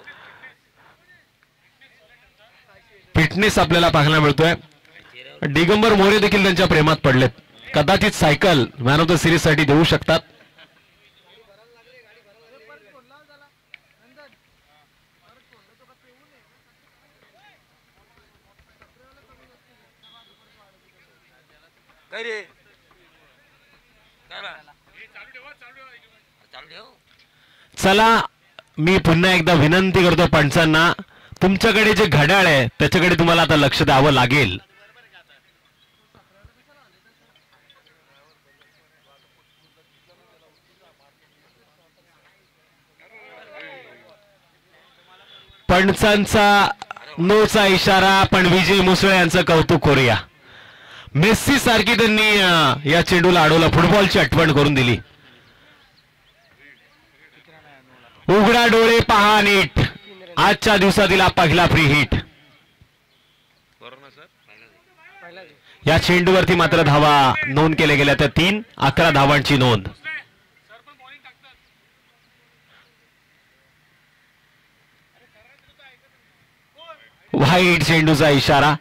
फिटनेस आपल्याला पाहायला मिळतोय. दिगंबर मोरे देखील त्यांच्या प्रेमात पडलेत. कदाचित cycle man of the series साठी देऊ शकतात. काय रे काय बा? चालू ठेव. चला मी पुन्हा एकदा विनंती करतो पंचांना तुमच्याकडे जे घड्याळ आहे त्याच्याकडे तुम्हाला आता लक्ष द्यावं लागेल. पंचांचा नोचा इशारा. पण विजय मुसळे यांचं कौतुक करूया. मेस्सी सारखी त्यांनी या चेंडूला अडवलं. फुटबॉलची आठवण करून दिली. उघडा डोळे पहा नीट. आजच्या दिवसातील हा पहिला फ्री हिट. या चेंडूवरती मात्र धावा नोंद केल्या गेल्या तर 3. 11 धावांची नोंद. व्हाईट चेंडूचा इशारा.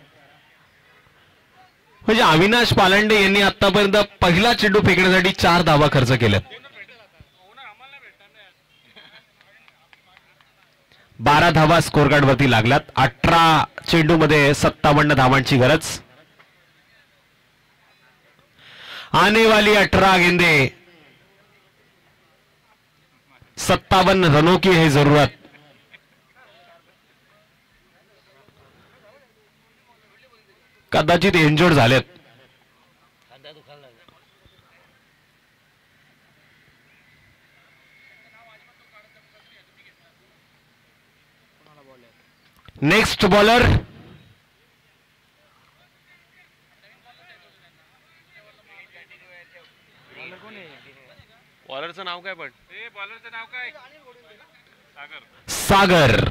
म्हणजे अविनाश पालंडे यांनी आतापर्यंत पहिला चेंडू फेकण्यासाठी 4 धावा खर्च केल्या. 12 धावा स्कोर कार्ड वरती लागल्यात. 18 चेंडू मध्ये 57 धावांची गरज. आने वाली 18 गेंदे 57 रनों की है जरूरत. कदाचित इंजोर्ड झालेत. खांदा दुखायला लागला. नेक्स्ट बॉलर बॉलरचं नाव काय पण सागर.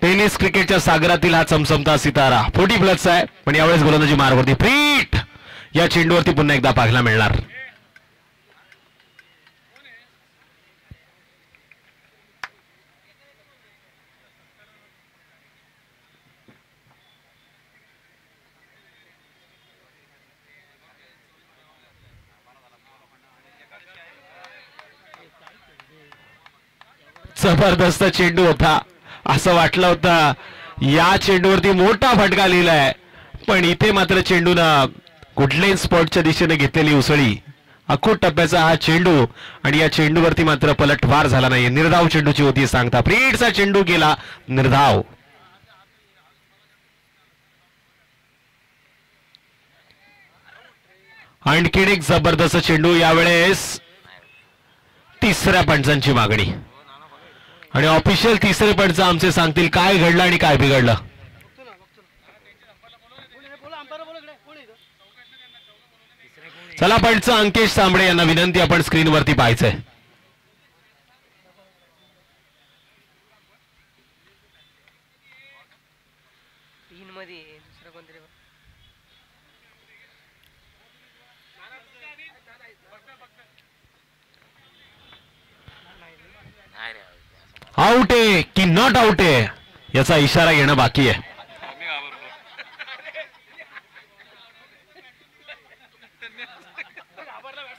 टेनिस क्रिकेटच्या सागरातील हा चमचमता सितारा 40+ आहे. पण यावेळेस गोलंदाजी मार्गवरती फ्रीट. या चेंडूवरती पुन्हा एकदा पाहायला मिळणार. जबरदस्त चेंडू होता. असं वाटलं होतं या चेंडूवरती मोठा फटका लिहिलाय पण इथे मात्र चेंडूनं कुठल्याही स्पॉटच्या दिशेने घेतलेली उसळी. अखूट टप्प्याचा हा चेंडू आणि या चेंडूवरती मात्र पलटवार झाला नाही. निर्धाव चेंडूची होती सांगता. फ्रीटचा चेंडू गेला निर्धाव. आणखीन एक जबरदस्त चेंडू. यावेळेस 3ऱ्या पंचांची मागणी. आणि ऑफिशियल तिसरे पंच आमचे सांगतील काय घडलं आणि काय बिघडलं. बोला अंपायर बोला इकडे कोण आहे इथं? चला पंच अंकेश तांबडे यांना विनंती आपण स्क्रीनवरती पाहायचंय. तीन मध्ये दुसरं कोणतरी नाही रे आउट आहे की नॉट आउट आहे याचा इशारा येणं बाकी आहे.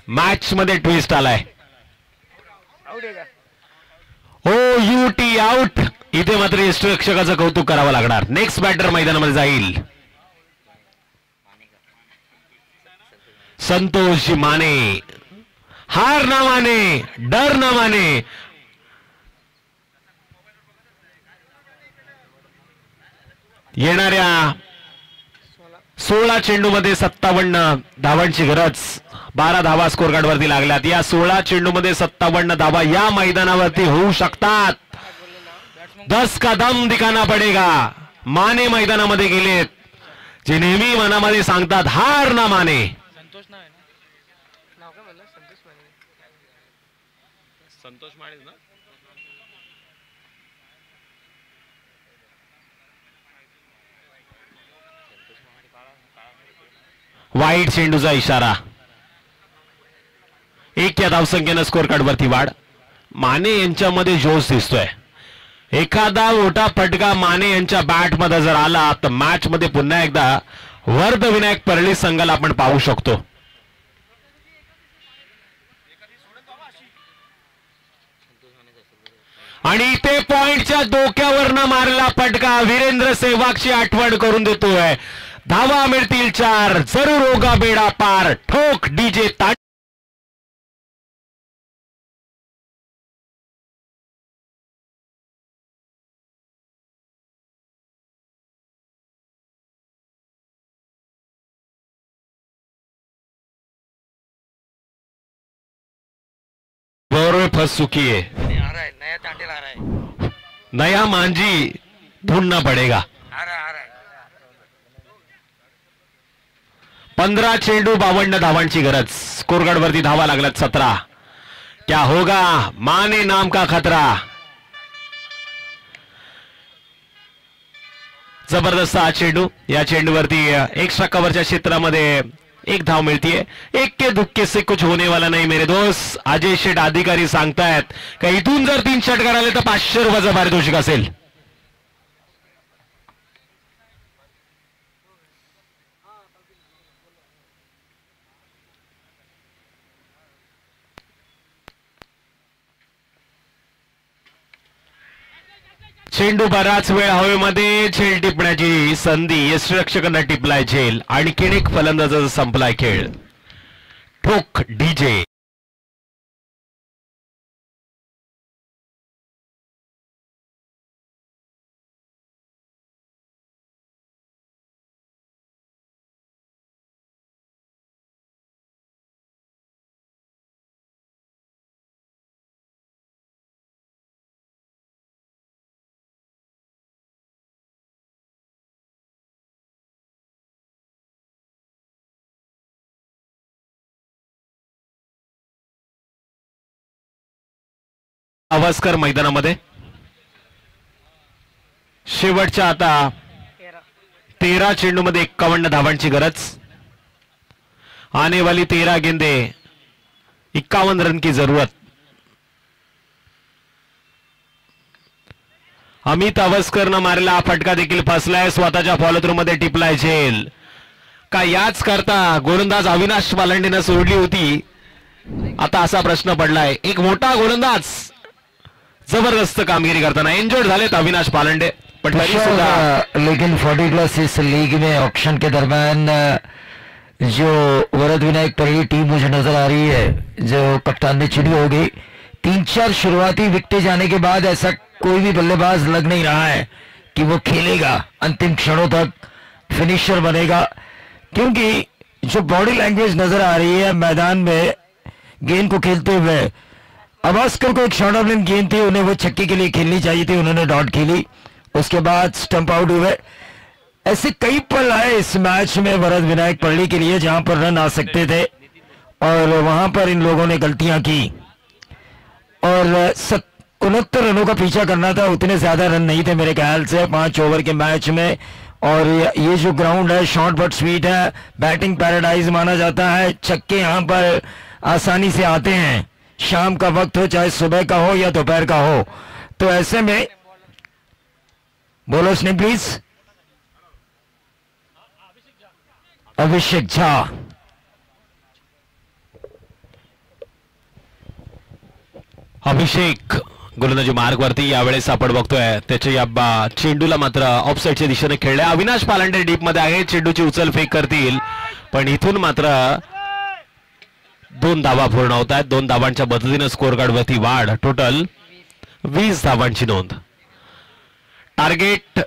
मॅच मध्ये ट्विस्ट आलाय. आउट आहे का? ओ यू टी आउट. इथे मात्र यष्टीरक्षकाचं कौतुक करावं लागणार. नेक्स्ट बॅटर मैदानामध्ये जाईल संतोष माने. हार ना माने, डर ना माने. येणाऱ्या 16 चेंडूमध्ये 57 धावांची गरज. 12 धावा स्कोर कार्ड वरती लागल्यात. या 16 चेंडूमध्ये 57 धावा या मैदानावरती होऊ शकतात. 10 का दम दिखाना पडेगा. माने मैदानामध्ये गेलेत जे नेहमी मनामध्ये सांगतात हार ना माने. संतोष नाव आहे ना? नाव काय म्हणलं? संतोष माने. संतोष माळेच ना. वाईट चेंडूचा इशारा. 1 या धावसंख्येनं स्कोर कार्ड वरती वाढ. माने यांच्यामध्ये जोश दिसतोय. एखादा मोठा फटका माने यांच्या बॅट मध्ये जर आला तर मॅच मध्ये पुन्हा एकदा वर्धविनायक परळी संघाला आपण पाहू शकतो. आणि ते पॉइंटच्या डोक्यावरनं मारला फटका वीरेंद्र सेहवागची आठवण करून देतोय. धावा मिळतील 4. जरूर होगा बेडा पार. ठोक डीजे ताट. फंस चुकी है. आ रहा है नया तांडेल आ रहा है. नया मांझी ढूंढना पडेगा. आ रहा है 15 चेंडू 52 धावांची गरज. स्कोर कार्ड वरती धावा लागल्यात 17. क्या होगा माने नाम का खतरा. जबरदस्त हा चेंडू. या चेंडूवरती एक्स्ट्रा कव्हरच्या क्षेत्रामध्ये 1 धाव मिळतीये. एक के दुक्के से कुछ होने वाला नाही मेरे दोस्त. अजय शेठ अधिकारी सांगतायत का इथून जर 3 षटकार आले तर 500 रुपयाचं पारितोषिक असेल. चेंडू बराच वेळ हवेमध्ये. झेल टिपण्याची संधी. यष्टीरक्षकांना टिपलाय झेल आणि किणेक फलंदाजाचा संपलाय खेळ. ठोक डीजे. गावस्कर मैदानामध्ये. शेवटच्या आता 13 चेंडूमध्ये 51 धावांची गरज. आने वाली 13 गेंदे 51 रन की जरूरत. अमित अवस्करनं मारला हा फटका देखील फसलाय. स्वतःच्या फॉलो थ्रू मध्ये टिपलाय झेल. का याच करता गोलंदाज अविनाश पालंडेनं सोडली होती. आता असा प्रश्न पडलाय. एक मोठा गोलंदाज जबरदस्त कामगिरी करताना इंजर्ड झालेत अविनाश पालंडे. पण तरी सुद्धा लेकिन 40 प्लस इस लीग में ऑक्शन के दरमियान जो वरद विनायक परली टीम मुझे नजर आ रही है, जो कप्तान ने चुनी होगी. 3-4 शुरुआती विकेटें जाने के बाद ऐसा कोई भी बल्लेबाज लग नहीं रहा है कि वो खेलेगा अंतिम क्षणों तक, फिनिशर बनेगा. क्योंकि जो बॉडी लैंग्वेज नजर आ रही है मैदान में गेंद को खेलते हुए, अवास्कर को एक शॉर्ट ऑफ लेंथ गेंद थी, उन्हें वो छक्के के लिए खेलनी चाहिए थी, उन्होंने डॉट खेली, उसके बाद स्टंप आउट हुए। ऐसे कई पल आए इस मैच में वरद विनायक पल्ली के लिए जहां पर रन आ सकते थे और वहां पर इन लोगों ने गलतियां की और 69 रनों का पीछा करना था, उतने ज्यादा रन नहीं थे मेरे ख्याल से 5 ओवर के मैच में। और ये जो ग्राउंड है शॉर्ट बट स्वीट है, बैटिंग पैराडाइज माना जाता है, छक्के यहां पर आसानी से आते हैं, शाम का वक्त हो चाहे सुबह का हो या दोपहर का हो। तो ऐसे में बोलो ने प्लीज। अभिषेक झा, अभिषेक गोलंदाजी मार्ग वरती यावेळेस आपण बघतोय त्याच्या या चेंडूला मात्र ऑफसाईडच्या दिशेने खेळले. अविनाश पालांडे डीप मध्ये आहे, चेंडूची उचल फेक करतील पण इथून मात्र 2 धावा पूर्ण होत आहेत. 2 धावांच्या मदतीने स्कोर कार्ड वरती वाढ, टोटल 20 धावांची नोंद. टार्गेट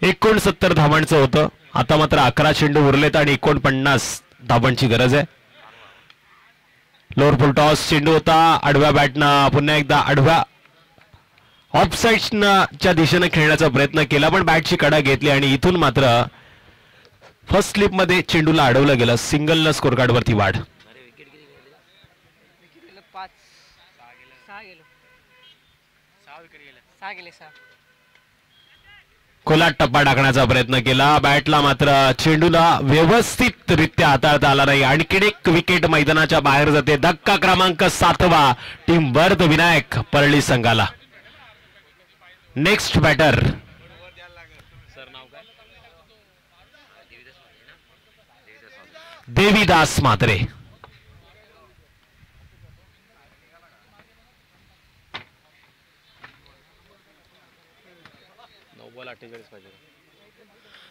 69 धावांचं होतं, आता मात्र 11 चेंडू उरलेत आणि 49 धावांची गरज आहे. लोअर फुल टॉस चेंडू होता, आडव्या बॅटनं पुन्हा एकदा आडव्या ऑफसाईडच्या दिशेने खेळण्याचा प्रयत्न केला पण बॅटची कडा घेतली आणि इथून मात्र फर्स्ट स्लिप मध्ये चेंडूला अडवलं गेलं. सिंगलनं स्कोर कार्ड वरती वाढ. विकेट गेलं 5 6 गेलो 6 विकेट गेले 6 गेले 6. खोलात टप्पा टाकण्याचा प्रयत्न केला, बॅटला मात्र चेंडूला व्यवस्थितरित्या हाताळता आला नाही. आणखीन एक विकेट मैदानाच्या बाहेर जाते. धक्का क्रमांक 7वा टीम वर्ध विनायक परळी संघाला. Next batter Devidas Mhatre.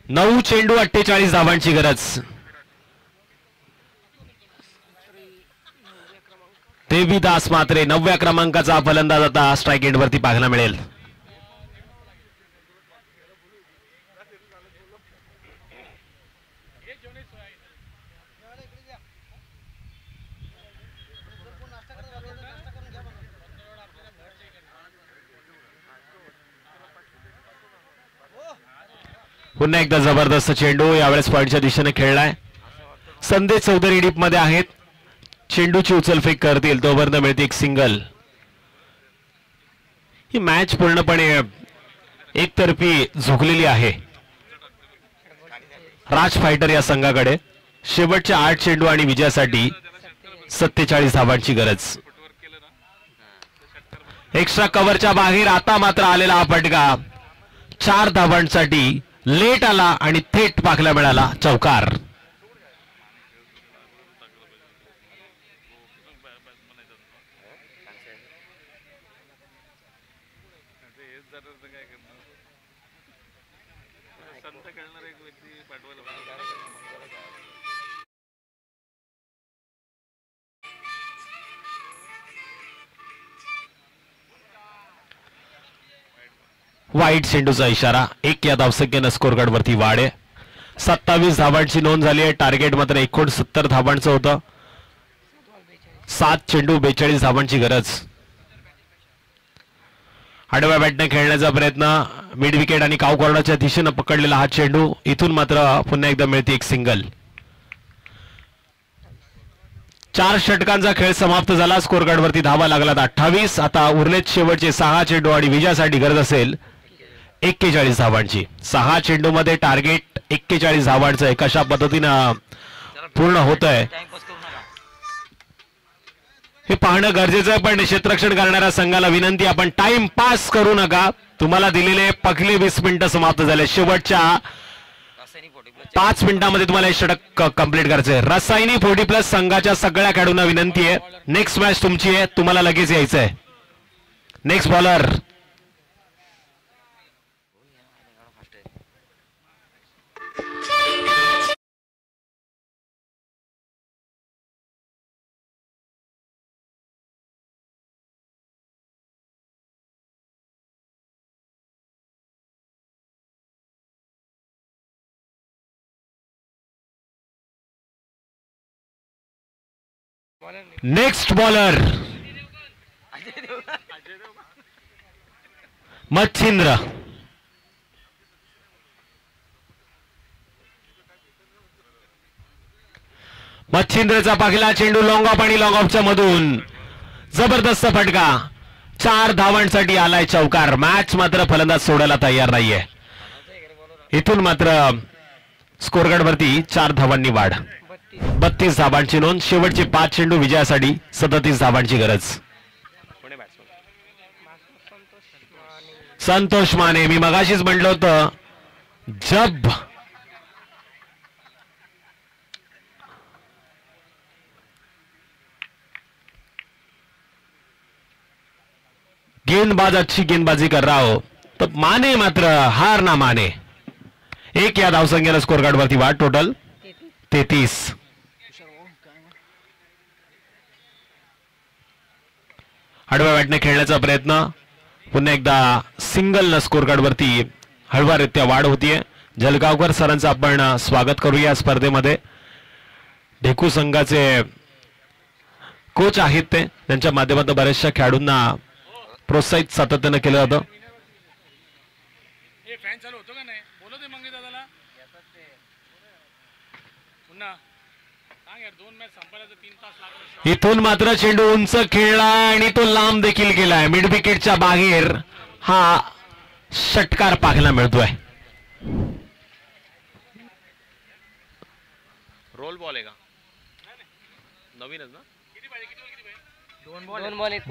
नऊ चेंडू 48 धावांची गरज. देवीदास म्हात्रे 9व्या क्रमांकाचा फलंदाज आता स्ट्राईक एंड वरती पाहायला मिळेल. पुन्हा एकदा जबरदस्त चेंडू, यावेळेस पॉईंटच्या दिशेने खेळलाय. संदेश चौधरी डीप मध्ये आहेत, चेंडूची उचल फेक करतील तोपर्यंत मिळते एक सिंगल. ही मॅच पूर्णपणे एकतर्फी झुकलेली आहे राज फायटर या संघाकडे. शेवटच्या 8 चेंडू आणि विजयासाठी 47 धावांची गरज. एक्स्ट्रा कव्हरच्या बाहेर आता मात्र आलेला हा फटका 4 धावांसाठी लेट आला आणि थेट पाखला मिळाला चौकार. वाईट चेंडूचा इशारा. 1 या धावसंख्येनं स्कोर कार्ड वरती वाढ आहे. 27 धावांची नोंद झाली आहे. टार्गेट मात्र 69 धावांचं होतं. 7 चेंडू 42 धावांची गरज. आडव्या बॅटने खेळण्याचा प्रयत्न, मिड विकेट आणि काव कॉर्नरच्या दिशेनं पकडलेला हा चेंडू, इथून मात्र पुन्हा एकदा मिळते एक सिंगल. 4 षटकांचा खेळ समाप्त झाला. स्कोर कार्ड वरती धावा लागलात 28. आता उरलेत शेवटचे 6 चेंडू आणि विजयासाठी गरज असेल 41 धावांची. 6 चेंडू मध्ये टार्गेट 41 धावांचं आहे. कशा पद्धतीनं पूर्ण होत आहे हे पाहणं गरजेचं आहे. पण क्षेत्ररक्षण करणाऱ्या संघाला विनंती, आपण टाइम पास करू नका. तुम्हाला दिलेले पहिले 20 मिनिटं समाप्त झाले. शेवटच्या 5 मिनिटांमध्ये तुम्हाला हे षटक कंप्लीट करायचंय. रसायनी 40+ संघाच्या सगळ्या खेळाडूंना विनंती आहे, नेक्स्ट मॅच तुमची आहे, तुम्हाला लगेच यायचं आहे. Next bowler next bowler Machhindra. मच्छिंद्रचा पहिला चेंडू लॉंग ऑफ आणि लॉंग ऑफच्या मधून जबरदस्त फटका. 4 धावांसाठी आलाय चौकार. मॅच मात्र फलंदाज सोडायला तयार नाहीये. इथून मात्र स्कोरकार्ड वरती 4 धावांनी वाढ. 32 धावांची नोंद. शेवटचे 5 चेंडू विजयासाठी 37 धावांची गरज. संतोष माने. मी मगाशीच म्हटलं होतं जब गेंदबाज अच्छी गेंदबाजी कर रहा हो तो माने मात्र हार ना माने. 1 या धावसंख्येला स्कोर कार्ड वरती वाढ. टोटल 33. आडव्या बॅटने खेळण्याचा प्रयत्न. पुन्हा एकदा सिंगल न स्कोर कार्ड वरती हळवारित्या वाढ होतीये. जलगावकर सरांचं आपण स्वागत करूया स्पर्धेमध्ये. ढेकू संघाचे कोच आहेत ते. त्यांच्या माध्यमातून बऱ्याचशा खेळाडूंना प्रोत्साहित सातत्यानं केलं जातं. इथून मात्र चेंडू उंच खेळला आणि तो लांब देखील गेलाय. मिड विकेटच्या बाहेर हा षटकार पाहायला मिळतोय. रोल बॉल आहे का नवीनच ना.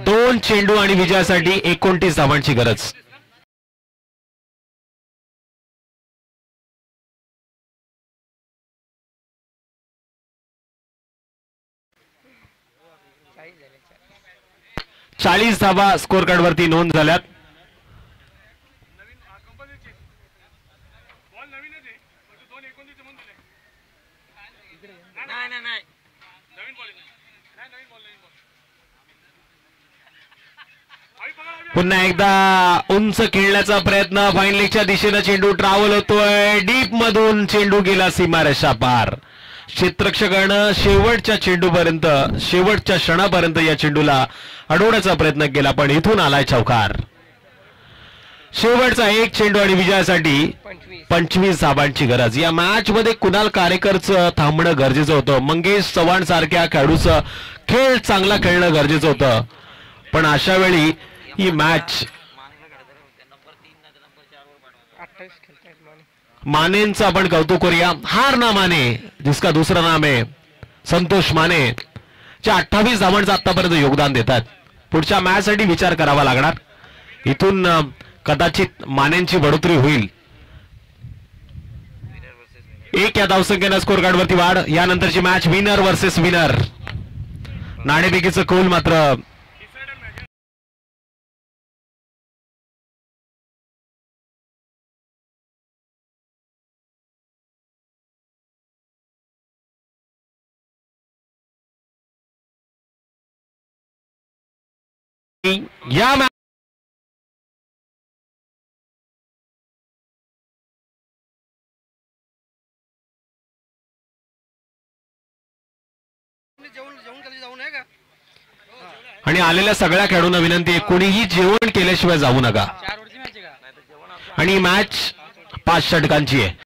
2 चेंडू आणि विजयासाठी 29 धावांची गरज. चाळीस धावा स्कोर कार्ड वरती नोंद झाल्यात. पुन्हा एकदा उंच खेळण्याचा प्रयत्न. फाईनलीच्या दिशेनं चेंडू ट्रॅव्हल होतोय. डीप मधून चेंडू गेला सीमारेषा पार. क्षेत्ररक्षकानं शेवटच्या चेंडूपर्यंत शेवटच्या क्षणापर्यंत या चेंडूला अडवण्याचा प्रयत्न केला पण इथून आलाय चौकार. शेवटचा 1 चेंडू आणि विजयासाठी 25 धावांची गरज. या मॅच मध्ये कुणाल कारेकरचं थांबणं गरजेचं होतं. मंगेश चव्हाण सारख्या खेळाडूचं खेळ चांगला खेळणं गरजेचं होतं. पण अशा वेळी ही मॅच मानेंचं आपण कौतुक करूया. हार ना माने जिसका दूसरा नाम है संतोष माने जे 28 धावांचं आतापर्यंत योगदान देतात. पुढच्या मॅच साठी विचार करावा लागणार. इथून कदाचित मानेंची बढोतरी होईल. 1 या धावसंख्येनं स्कोर कार्ड वरती वाढ. यानंतरची मॅच विनर वर्सेस विनर. नाणेफेकीचं कौल मात्र या आणि आलेल्या सगळ्या खेळाडूंना विनंती आहे कोणीही जेवण केल्याशिवाय जाऊ नका. आणि मॅच 5 षटकांची आहे.